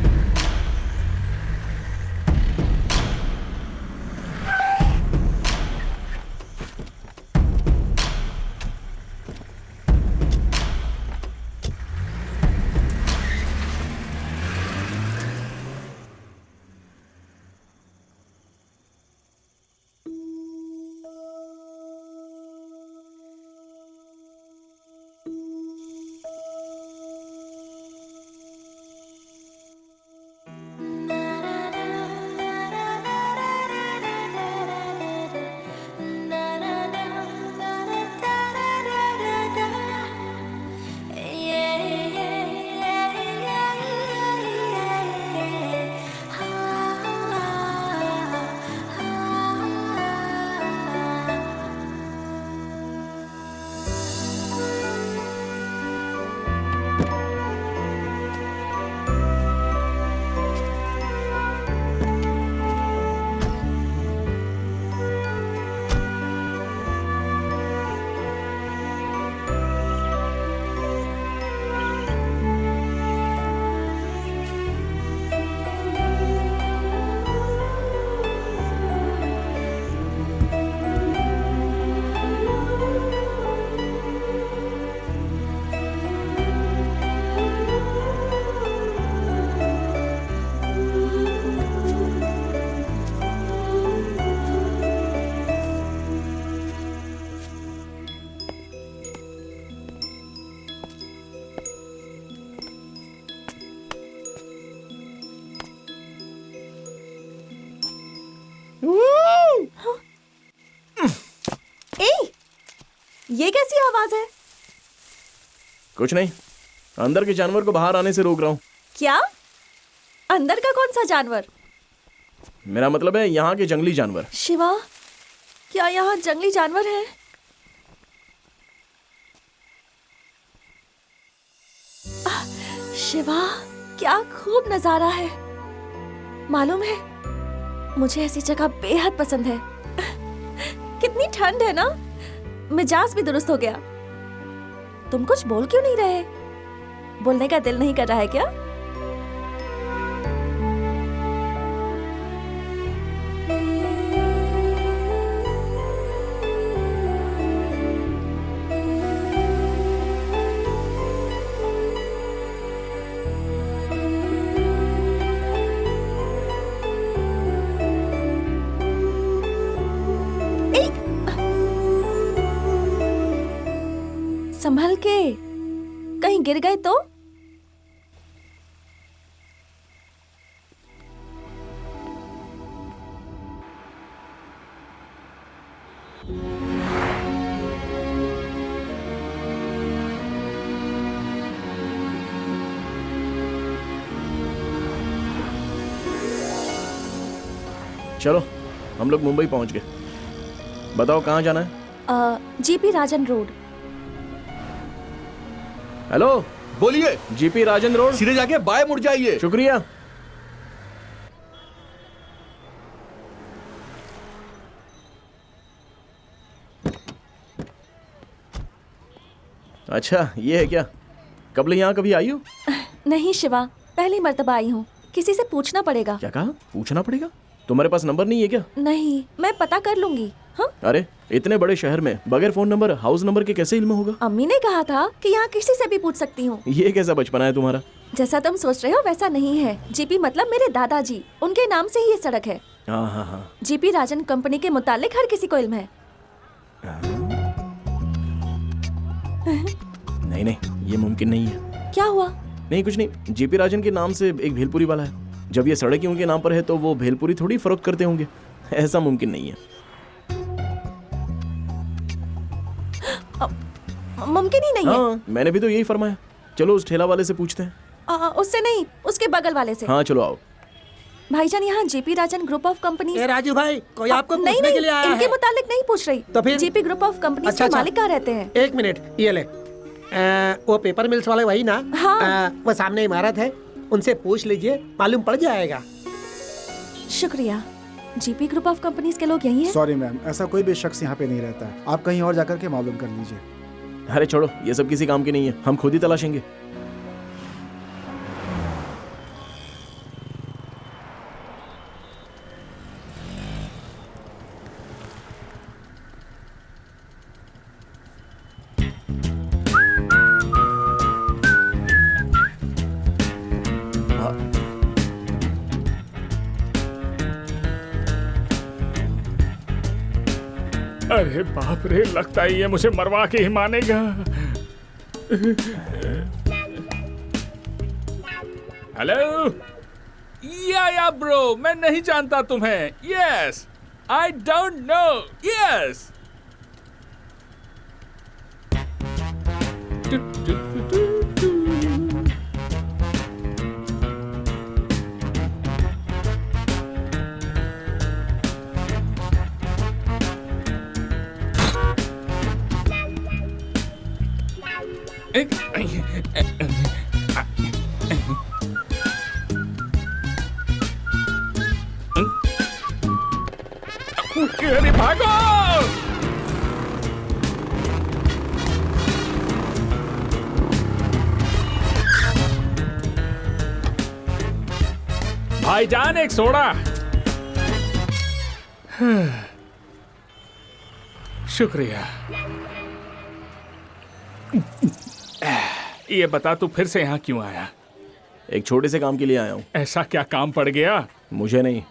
ये कैसी आवाज है? कुछ नहीं, अंदर के जानवर को बाहर आने से रोक रहा हूँ। क्या? अंदर का कौन सा जानवर? मेरा मतलब है यहाँ के जंगली जानवर। शिवा, क्या यहाँ जंगली जानवर है? शिवा, क्या खूब नजारा है। मालूम है, मुझे ऐसी जगह बेहद पसंद है। कितनी ठंड है ना, मिजाज भी दुरुस्त हो गया। तुम कुछ बोल क्यों नहीं रहे? बोलने का दिल नहीं कर रहा है क्या? संभल के, कहीं गिर गए तो? चलो हम लोग मुंबई पहुंच गए। बताओ कहाँ जाना है? जीपी राजन रोड। हेलो, बोलिए। जीपी राजन रोड। सीधे जाके बाएं मुड़ जाइए। शुक्रिया। अच्छा ये है क्या? कब ले यहाँ कभी आई हो? नहीं शिवा, पहली मर्तबा आई हूँ। किसी से पूछना पड़ेगा। क्या कहा? पूछना पड़ेगा? तुम्हारे पास नंबर नहीं है क्या? नहीं, मैं पता कर लूंगी। हाँ? अरे इतने बड़े शहर में बगैर फोन नंबर, हाउस नंबर के कैसे इल्म होगा? अम्मी ने कहा था कि यहाँ किसी से भी पूछ सकती हूँ। ये कैसा बचपना है तुम्हारा? जैसा तुम सोच रहे हो वैसा नहीं है। जीपी मतलब मेरे दादाजी, उनके नाम से ही ये सड़क है। हाँ हाँ हाँ। जीपी राजन कंपनी के मुतालिक हर किसी को इल्म है। नहीं नहीं, ये मुमकिन नहीं है। क्या हुआ? नहीं कुछ नहीं। जीपी राजन के नाम से एक भेलपुरी वाला है। जब ये सड़क ही उनके नाम पर है तो वो भेलपुरी थोड़ी फरोख्त करते होंगे। ऐसा मुमकिन नहीं है। मुमकिन ही नहीं हाँ, मैंने भी तो यही फरमाया। चलो उस ठेला वाले से पूछते हैं। उससे नहीं, उसके बगल वाले से। हाँ चलो आओ। भाईजान, यहाँ GP Rajan group of company. Raju भाई, कोई आपको नहीं, पूछने के लिए आया इनके है। मुतालिक नहीं पूछ रही। तो फिर? जीपी ग्रुप ऑफ कंपनी अच्छा, के मालिक कहाँ रहते हैं? एक मिनट, ये ले। वो पेपर मिल्स वाले वही ना? हाँ। वो सामने इमारत है, उनसे पूछ लीजिए, मालूम पड़ जाएगा। शुक्रिया। जीपी ग्रुप ऑफ कंपनीज के लोग यही हैं? सॉरी मैम, ऐसा कोई भी शख्स यहाँ पे नहीं रहता है। आप कहीं और जाकर के मालूम कर लीजिए। अरे छोड़ो, ये सब किसी काम की नहीं है। हम खुद ही तलाशेंगे। अरे बाप रे, लगता है ये मुझे मरवा के ही मानेगा। हेलो या ब्रो, मैं नहीं जानता तुम्हें। Yes, I don't know. Yes अरे भागो! भाईजान, एक सोडा। शुक्रिया। ये बता, तू फिर से यहाँ क्यों आया? एक छोटे से काम के लिए आया हूँ। ऐसा क्या काम पड़ गया? मुझे नहीं।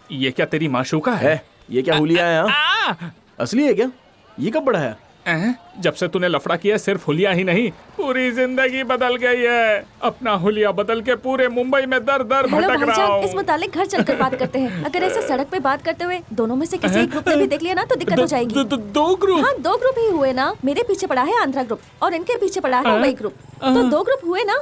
ये क्या तेरी माशूका है? ये क्या हुलिया है? यहाँ असली है क्या? ये कब बढ़ा है? जब से तूने लफड़ा किया, सिर्फ हुलिया ही नहीं, पूरी जिंदगी बदल गई है। अपना हुलिया बदल के पूरे मुंबई में दर दर भटक रहा हूँ। इस मुतालिक घर चलकर बात करते हैं। अगर ऐसे सड़क पे बात करते हुए दोनों में से किसी एक ग्रुप ने भी देख लिया ना तो दिक्कत हो जाएगी। दो ग्रुप? हाँ, 2 ग्रुप ही हुए ना। मेरे पीछे पड़ा है आंध्रा ग्रुप और इनके पीछे पड़ा है मुंबई ग्रुप। तो 2 ग्रुप हुए ना।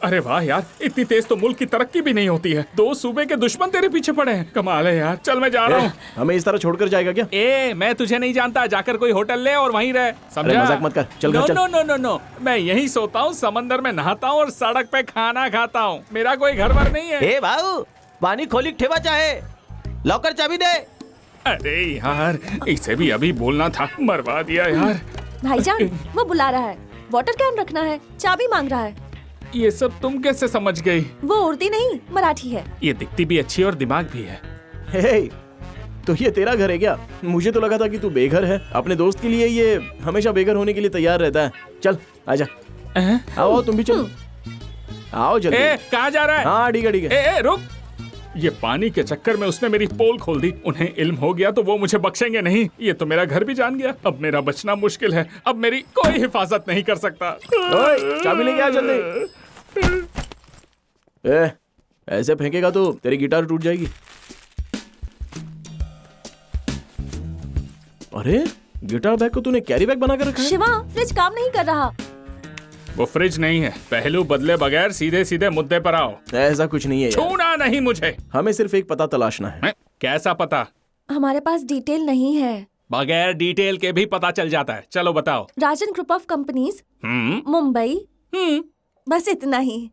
अरे वाह यार, इतनी तेज तो मुल्क की तरक्की भी नहीं होती है। 2 सूबे के दुश्मन तेरे पीछे पड़े हैं। कमाल है यार। चल मैं जा रहा हूँ। हमें इस तरह छोड़कर जाएगा क्या? मैं तुझे नहीं जानता, जाकर कोई होटल ले और वहीं रह, समझा? मजाक मत कर, चल घर चल। नो नो नो नो, मैं यहीं सोता हूँ, समंदर में नहाता हूँ और सड़क पे खाना खाता हूँ। मेरा कोई घर वर नहीं है। भाऊ, पानी खोली ठेवा चाहे, लॉकर चाबी दे। अरे यार, इसे भी अभी बोलना था, मरवा दिया यार। भाईजान, वो बुला रहा है, वाटर कैन रखना है, चाबी मांग रहा है। ये सब तुम कैसे समझ गई? वो उर्दी नहीं, मराठी है। ये दिखती भी अच्छी और दिमाग भी है। हे, तो ये तेरा घर है क्या? मुझे तो लगा था कि तू बेघर है। अपने दोस्त के लिए ये हमेशा बेघर होने के लिए तैयार रहता है। चल आजा, आओ तुम भी चलो, आओ जल्दी। कहाँ जा रहा है? हाँ ठीक है ठीक है। रुक, ये पानी के चक्कर में उसने मेरी पोल खोल दी। उन्हें इल्म हो गया तो वो मुझे बख्शेंगे नहीं। ये तो मेरा घर भी जान गया। अब मेरा बचना मुश्किल है। अब मेरी कोई हिफाजत नहीं कर सकता। चाबी लेके आ जल्दी। ऐसे फेंकेगा तो तेरी गिटार टूट जाएगी। अरे गिटार बैग को तूने कैरी बैग बनाकर रखा है? शिवा, फ्रिज काम नहीं कर रहा। वो फ्रिज नहीं है। पहलू बदले बगैर सीधे सीधे मुद्दे पर आओ। ऐसा कुछ नहीं है। छूना नहीं मुझे। हमें सिर्फ एक पता तलाशना है। कैसा पता? हमारे पास डिटेल नहीं है। बगैर डिटेल के भी पता चल जाता है। चलो बताओ। राजन ग्रुप ऑफ कंपनीज, मुंबई। बस इतना ही।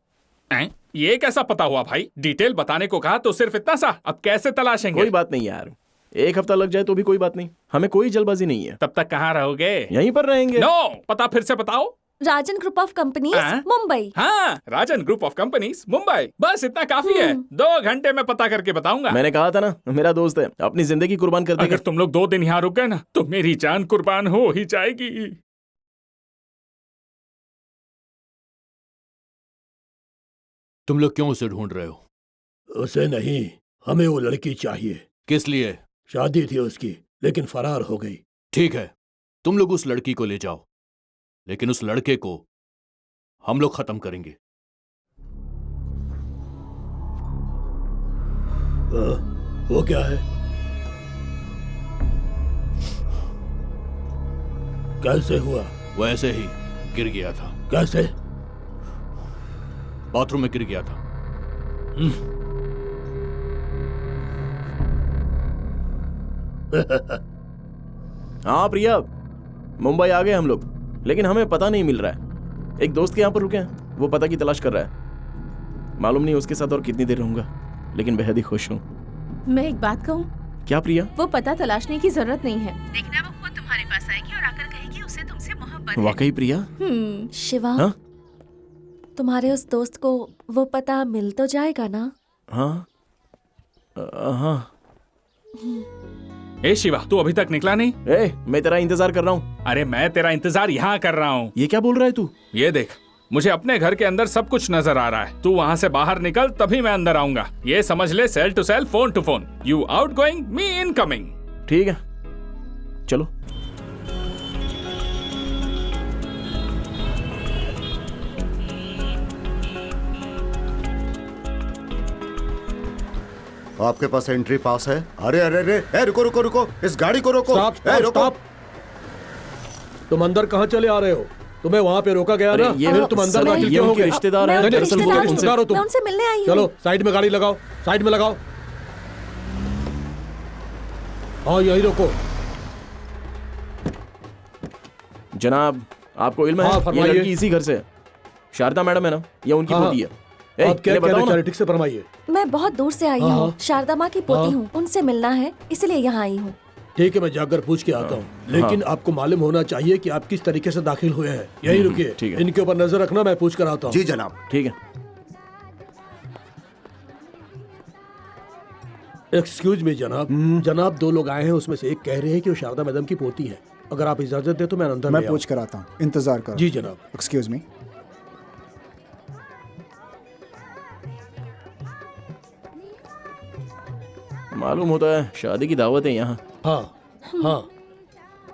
ये कैसा पता हुआ भाई? डिटेल बताने को कहा तो सिर्फ इतना सा। अब कैसे तलाशेंगे? कोई बात नहीं यार, 1 हफ्ता लग जाए तो भी कोई बात नहीं। हमें कोई जल्दबाजी नहीं है। तब तक कहाँ रहोगे? यहीं पर रहेंगे। नो, पता फिर से बताओ। राजन ग्रुप ऑफ कंपनीज, मुंबई। हाँ, राजन ग्रुप ऑफ कंपनीज, मुंबई। बस इतना काफी है। 2 घंटे में पता करके बताऊंगा। मैंने कहा था ना, मेरा दोस्त है, अपनी जिंदगी कुर्बान कर देगा। अगर तुम लोग 2 दिन यहाँ रुक गए ना तो मेरी जान कुर्बान हो ही जाएगी। तुम लोग क्यों उसे ढूंढ रहे हो? उसे नहीं, हमें वो लड़की चाहिए। किस लिए? शादी थी उसकी, लेकिन फरार हो गई। ठीक है, तुम लोग उस लड़की को ले जाओ, लेकिन उस लड़के को हम लोग खत्म करेंगे। वो क्या है? कैसे हुआ? वैसे ही गिर गया था। कैसे? बाथरूम में गिर गया था। हाँ प्रिया, मुंबई आ गए हम लोग, लेकिन हमें पता नहीं मिल रहा है। एक दोस्त के यहाँ पर रुके हैं, वो पता की तलाश कर रहा है। मालूम नहीं उसके साथ और कितनी देर रहूंगा, लेकिन बेहद ही खुश हूँ। मैं एक बात कहूँ? क्या प्रिया? वो पता तलाशने की जरूरत नहीं है। देखना वो खुद तुम्हारे पास आएगी और आकर कहेगी उसे तुमसे मोहब्बत है। वाकई प्रिया? शिवा, हाँ? तुम्हारे उस दोस्त को वो पता मिल तो जाएगा ना? हाँ हाँ। शिवा, तू अभी तक निकला नहीं? मैं तेरा इंतजार कर रहा हूँ। अरे मैं तेरा इंतजार यहाँ कर रहा हूँ। ये क्या बोल रहा है तू? ये देख, मुझे अपने घर के अंदर सब कुछ नजर आ रहा है। तू वहाँ से बाहर निकल, तभी मैं अंदर आऊंगा। ये समझ ले, cell to cell, phone to phone. You outgoing, me incoming. ठीक है, चलो। आपके पास एंट्री पास है? अरे अरे अरे, रुको रुको रुको, इस गाड़ी को रोको। स्टॉप। तुम अंदर कहाँ चले आ रहे हो? तुम्हें वहाँ पे रोका गया ना? ये तुम अंदर दाखिल क्यों हो गए? रिश्तेदार हैं। रिश्तेदार हो तुम? मैं उनसे मिलने आई हूँ। चलो साइड में गाड़ी लगाओ, साइड में लगाओ। हाँ यही रोको। जनाब, आपको इल्म है? हाँ, ये लड़की इसी घर से है। शारदा मैडम है ना, ये उनकी पोती है। आप क्या कह रहे हैं? ठीक से फरमाइए। मैं बहुत दूर से आई हूँ, शारदा माँ की पोती हूँ, उनसे मिलना है, इसलिए यहाँ आई हूँ। ठीक है, मैं जाकर पूछ के आता हूँ, लेकिन आपको मालूम होना चाहिए कि आप किस तरीके से दाखिल हुए हैं। यही रुकिए, इनके ऊपर नजर रखना, मैं पूछ कर आता हूँ। जी जनाब। ठीक है। एक्सक्यूज मी जनाब। जनाब, 2 लोग आए हैं, उसमें से एक कह रहे हैं कि वो शारदा मैडम की पोती है। अगर आप इजाजत दे तो मैं अंदर मैं पूछ कर आता हूँ, इंतजार करो। जी जनाब। Excuse me. मालूम होता है शादी की दावत है यहाँ। हाँ,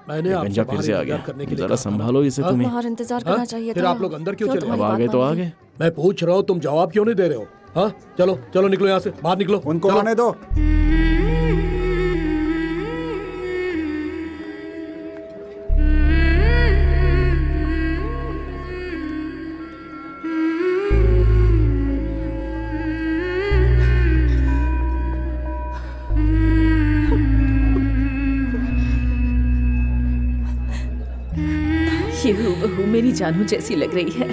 मैंने गंजा फिर से आ गया। जरा संभालो इसे तुम्हें। बाहर इंतजार करना चाहिए। फिर आप लोग अंदर क्यों चले? अब आ गए तो आ गए। मैं पूछ रहा हूँ, तुम जवाब क्यों नहीं दे रहे हो? हाँ, चलो चलो निकलो यहाँ से, बाहर निकलो। उनको आने दो। बहू मेरी जानू जैसी लग रही है।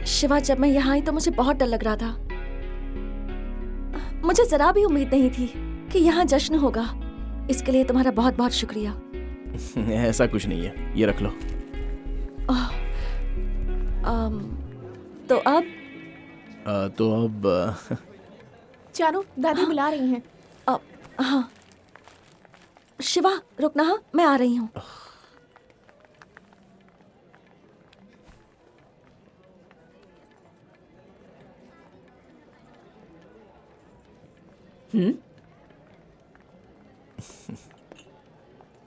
शिवा, जब मैं यहाँ आई तो मुझे बहुत डर लग रहा था। मुझे जरा भी उम्मीद नहीं थी कि यहाँ जश्न होगा। इसके लिए तुम्हारा बहुत बहुत शुक्रिया। ऐसा कुछ नहीं है, ये रख लो। तो अब चारू, दादी बुला रही हैं। हाँ शिवा, रुकना। हाँ, मैं आ रही हूँ।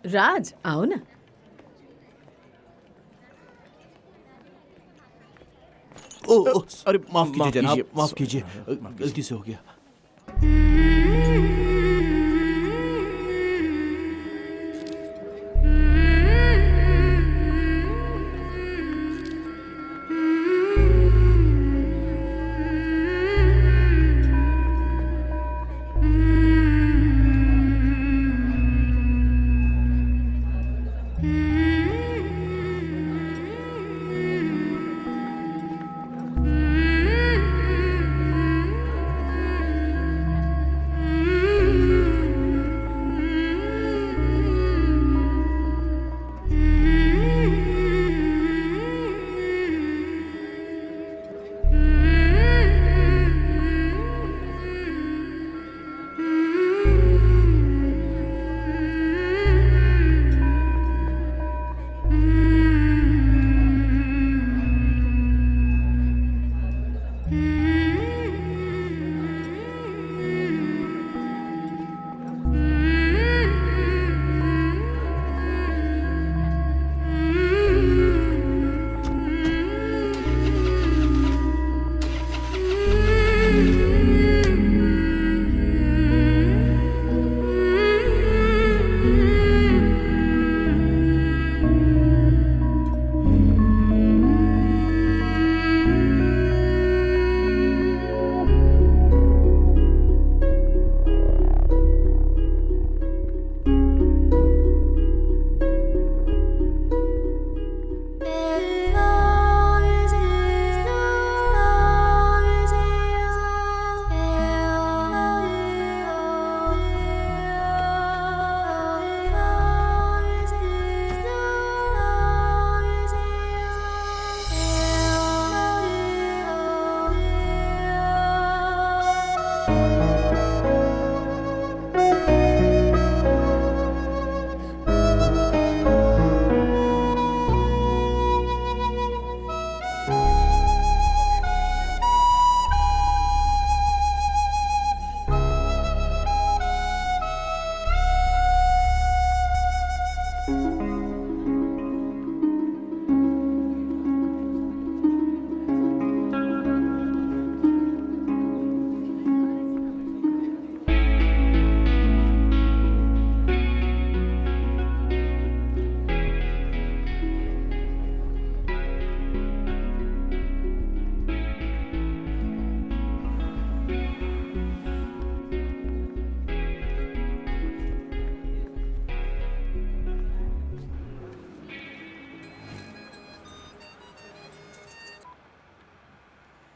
राज, आओ ना। अरे माफ कीजिए जनाब, माफ कीजिए, गलती से हो गया।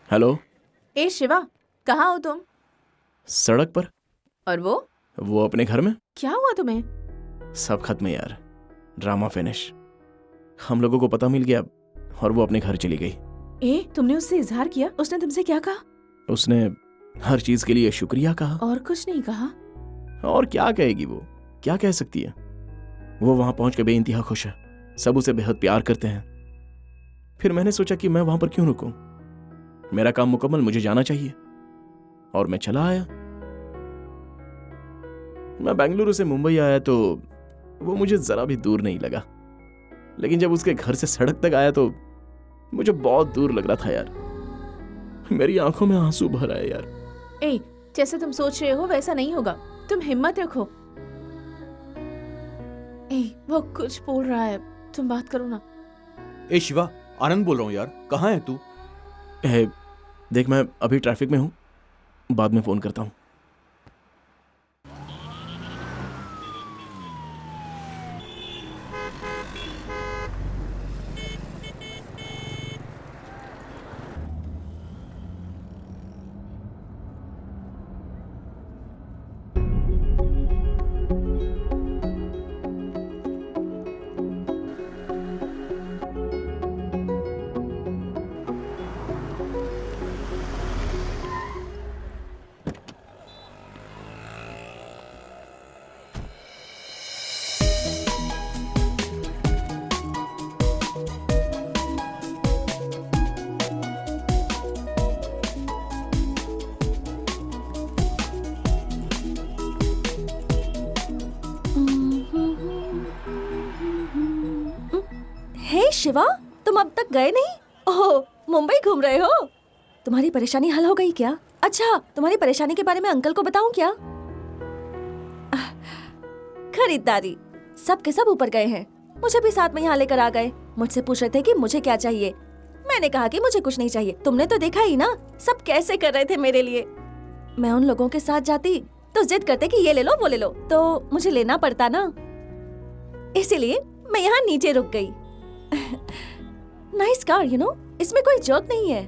हेलो। ए शिवा, कहाँ हो तुम? सड़क पर। और वो अपने घर में। क्या हुआ तुम्हें? सब खत्म यार, ड्रामा फिनिश। हम लोगों को पता मिल गया और वो अपने घर चली गई। ए, तुमने उससे इजहार किया? उसने तुमसे क्या कहा? उसने हर चीज के लिए शुक्रिया कहा। और कुछ नहीं कहा? और क्या कहेगी वो, क्या कह सकती है? वो वहां पहुंच के बेइंतहा खुश है, सब उसे बेहद प्यार करते हैं। फिर मैंने सोचा कि मैं वहां पर क्यों रुकूं, मेरा काम मुकम्मल, मुझे जाना चाहिए। और मैं चला आया। मैं बेंगलुरु से मुंबई आया तो वो मुझे जरा भी दूर नहीं लगा, लेकिन जब उसके घर से सड़क तक आया तो मुझे बहुत दूर लग रहा था यार। मेरी आंखों में आंसू भर आए यार। ए, जैसे तुम सोच रहे हो वैसा नहीं होगा, तुम हिम्मत रखो। ए, वो कुछ बोल रहा है, तुम बात करो ना। ए शिवा, आनंद बोल रहा हूँ यार, कहाँ है तू? देख, मैं अभी ट्रैफिक में हूँ, बाद में फोन करता हूँ। हे शिवा, तुम अब तक गए नहीं? ओह, मुंबई घूम रहे हो? तुम्हारी परेशानी हल हो गई क्या? अच्छा, तुम्हारी परेशानी के बारे में अंकल को बताऊं क्या? खरीदारी सब के सब ऊपर गए हैं, मुझे भी साथ में यहाँ लेकर आ गए। मुझसे पूछ रहे थे कि मुझे क्या चाहिए। मैंने कहा कि मुझे कुछ नहीं चाहिए। तुमने तो देखा ही ना सब कैसे कर रहे थे मेरे लिए। मैं उन लोगों के साथ जाती तो जिद करते कि ये ले लो वो ले लो, तो मुझे लेना पड़ता ना, इसीलिए मैं यहाँ नीचे रुक गई। नाइस कार, यू नो, इसमें कोई जर्क नहीं है।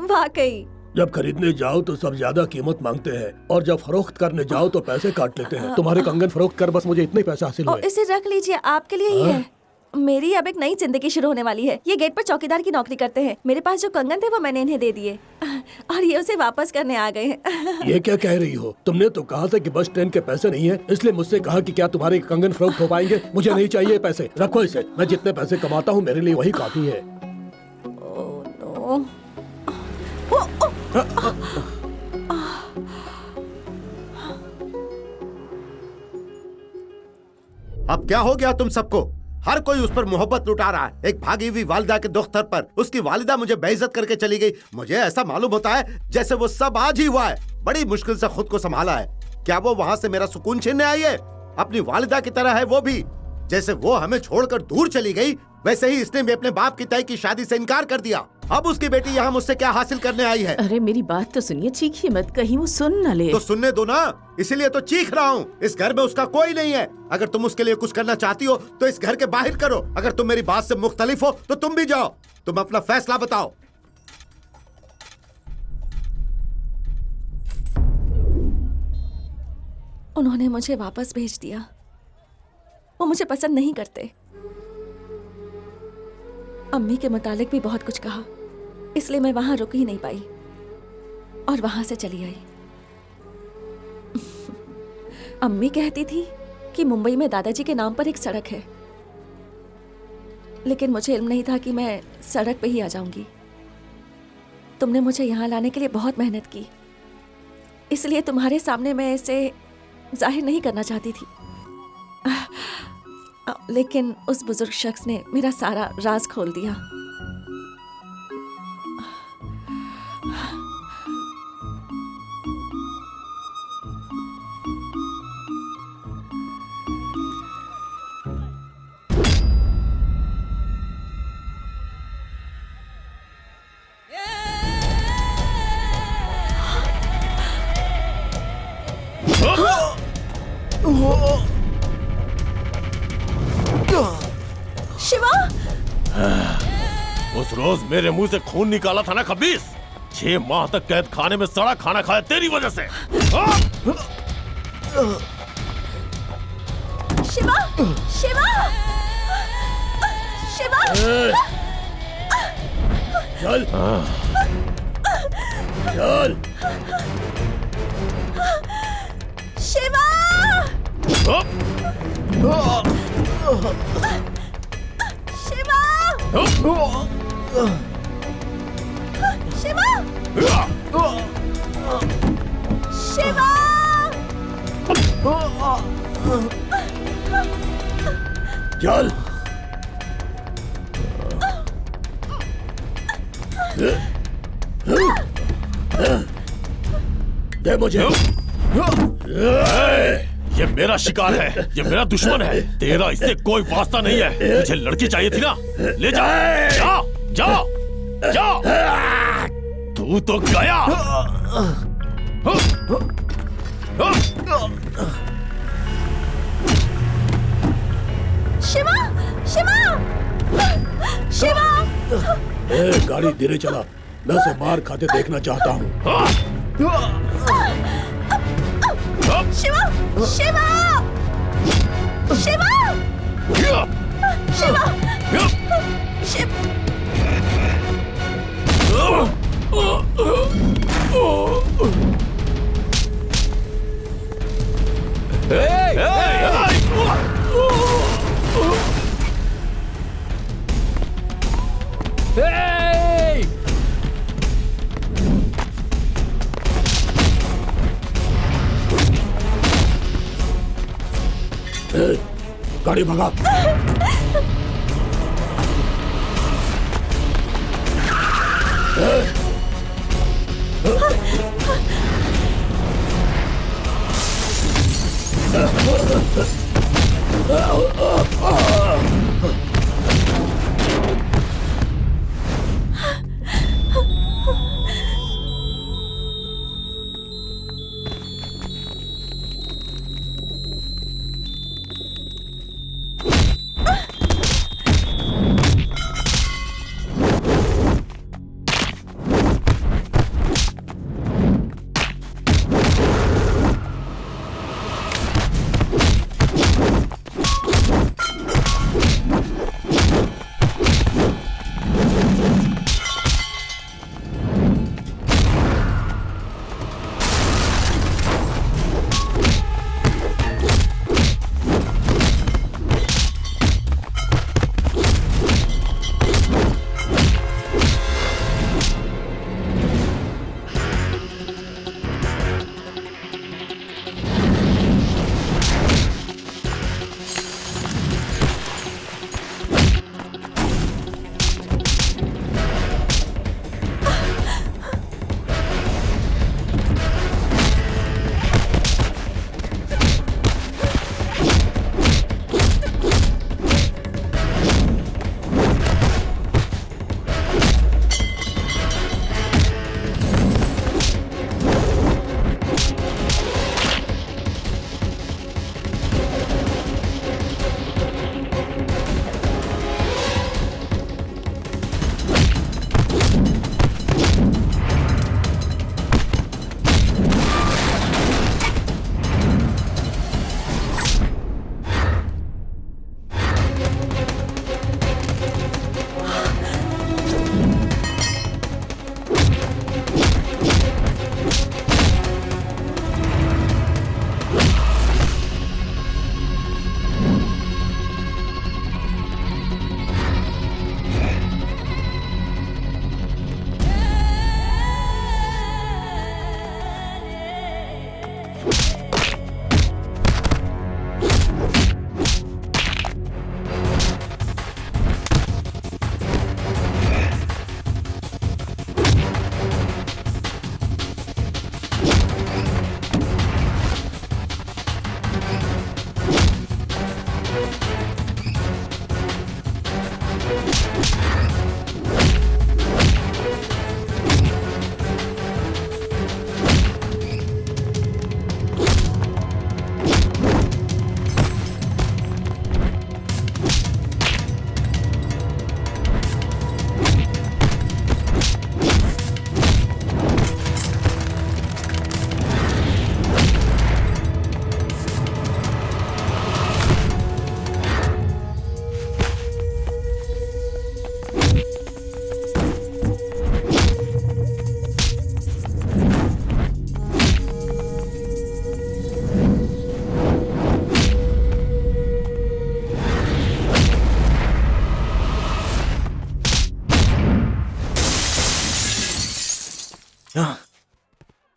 वाकई जब खरीदने जाओ तो सब ज्यादा कीमत मांगते हैं और जब फरोख्त करने जाओ तो पैसे काट लेते हैं। तुम्हारे कंगन फरोख्त कर बस मुझे इतने पैसे हासिल हुए। इसे रख लीजिए, आपके लिए ही है। मेरी अब एक नई जिंदगी शुरू होने वाली है। ये गेट पर चौकीदार की नौकरी करते हैं। मेरे पास जो कंगन थे वो मैंने इन्हें दे दिए और ये उसे वापस करने आ गए हैं। ये क्या कह रही हो? तुमने तो कहा था कि बस ट्रेन के पैसे नहीं है, इसलिए मुझसे कहा कि क्या तुम्हारे कंगन फरोख्त हो पाएंगे। मुझे नहीं चाहिए पैसे, रखो इसे। मैं जितने पैसे कमाता हूँ मेरे लिए वही काफी है। अब क्या हो गया तुम सबको? हर कोई उस पर मोहब्बत लुटा रहा है, एक भागी हुई वालिदा के दुख्तर पर। उसकी वालिदा मुझे बेइज्जत करके चली गई। मुझे ऐसा मालूम होता है जैसे वो सब आज ही हुआ है। बड़ी मुश्किल से खुद को संभाला है। क्या वो वहाँ से मेरा सुकून छीनने आई है? अपनी वालिदा की तरह है वो भी। जैसे वो हमें छोड़कर दूर चली गई, वैसे ही इसने भी अपने बाप की तय की शादी से इनकार कर दिया। अब उसकी बेटी यहाँ मुझसे क्या हासिल करने आई है? अरे मेरी बात तो सुनिए, चीखिए मत, कहीं वो सुन न ले। तो सुनने दो ना, इसीलिए तो चीख रहा हूँ। इस घर में उसका कोई नहीं है। अगर तुम उसके लिए कुछ करना चाहती हो तो इस घर के बाहर करो। अगर तुम मेरी बात से मुख्तलिफ हो तो तुम भी जाओ। तुम अपना फैसला बताओ। उन्होंने मुझे वापस भेज दिया। वो मुझे पसंद नहीं करते। अम्मी के मुतालिक भी बहुत कुछ कहा, इसलिए मैं वहां रुक ही नहीं पाई और वहां से चली आई। अम्मी कहती थी कि मुंबई में दादाजी के नाम पर एक सड़क है, लेकिन मुझे इल्म नहीं था कि मैं सड़क पे ही आ जाऊंगी। तुमने मुझे यहाँ लाने के लिए बहुत मेहनत की, इसलिए तुम्हारे सामने मैं इसे जाहिर नहीं करना चाहती थी। लेकिन उस बुजुर्ग शख्स ने मेरा सारा राज खोल दिया। शिवा! उस रोज मेरे मुंह से खून निकाला था ना खबीस, 6 माह तक कैद खाने में सड़ा खाना खाया तेरी वजह से। शिवा, शिवा, शिवा। चल, चल। शिवा, शिवा, शिवा, चल। दे मुझे। ये मेरा शिकार है, ये मेरा दुश्मन है, तेरा इससे कोई वास्ता नहीं है। तुझे लड़की चाहिए थी ना, ले जा, जा, जा, जा। तू तो गया। शिवा, शिवा, शिवा। गाड़ी धीरे चला, मैं उसे मार खाते देखना चाहता हूँ। शिवा, शिवा, शिवा, शिवा, गाड़ी भगा।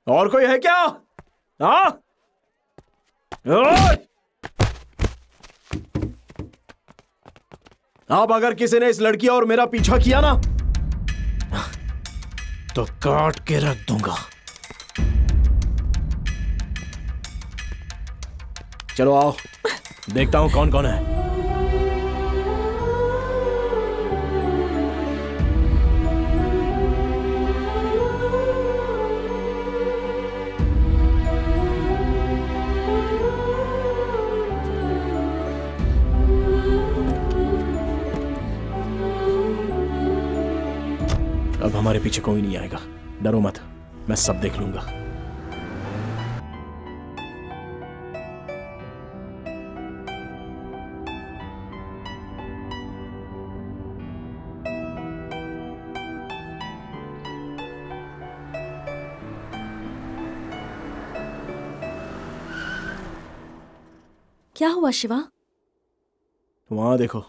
और कोई है क्या? हाँ? ओए! अब अगर किसी ने इस लड़की और मेरा पीछा किया ना तो काट के रख दूंगा। चलो आओ, देखता हूं कौन कौन है। अब हमारे पीछे कोई नहीं आएगा, डरो मत, मैं सब देख लूंगा। क्या हुआ शिवा? वहां देखो।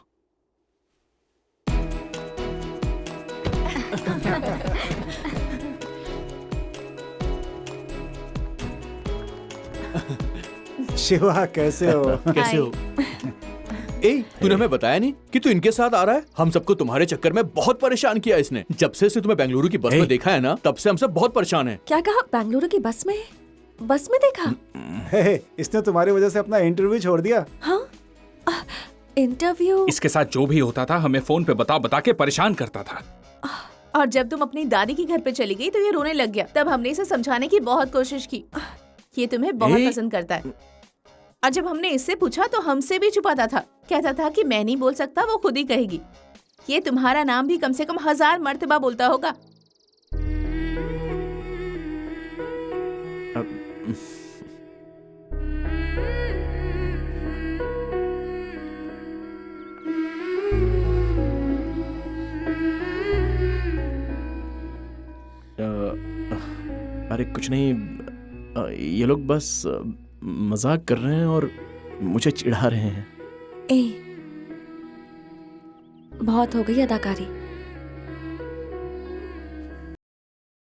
शिवा कैसे हो? कैसे हो? ए, तूने हमें बताया नहीं कि तू इनके साथ आ रहा है? हम सबको तुम्हारे चक्कर में बहुत परेशान किया इसने। जब से इसने तुम्हें बेंगलुरु की बस में देखा है ना, तब से हम सब बहुत परेशान हैं। क्या कहा? बेंगलुरु की बस में? बस में देखा? इसने तुम्हारी वजह से अपना इंटरव्यू छोड़ दिया। हाँ? इंटरव्यू? इसके साथ जो भी होता था हमें फोन पे बता बता के परेशान करता था। और जब तुम अपनी दादी के घर पे चली गई तो ये रोने लग गया। तब हमने इसे समझाने की बहुत कोशिश की। ये तुम्हें बहुत पसंद करता है। और जब हमने इससे पूछा तो हमसे भी छुपाता था। कहता था कि मैं नहीं बोल सकता, वो खुद ही कहेगी। ये तुम्हारा नाम भी कम से कम 1000 मर्तबा बोलता होगा। अरे कुछ नहीं, ये लोग बस मजाक कर रहे हैं और मुझे चिढ़ा रहे हैं। ए, बहुत हो गई अदाकारी।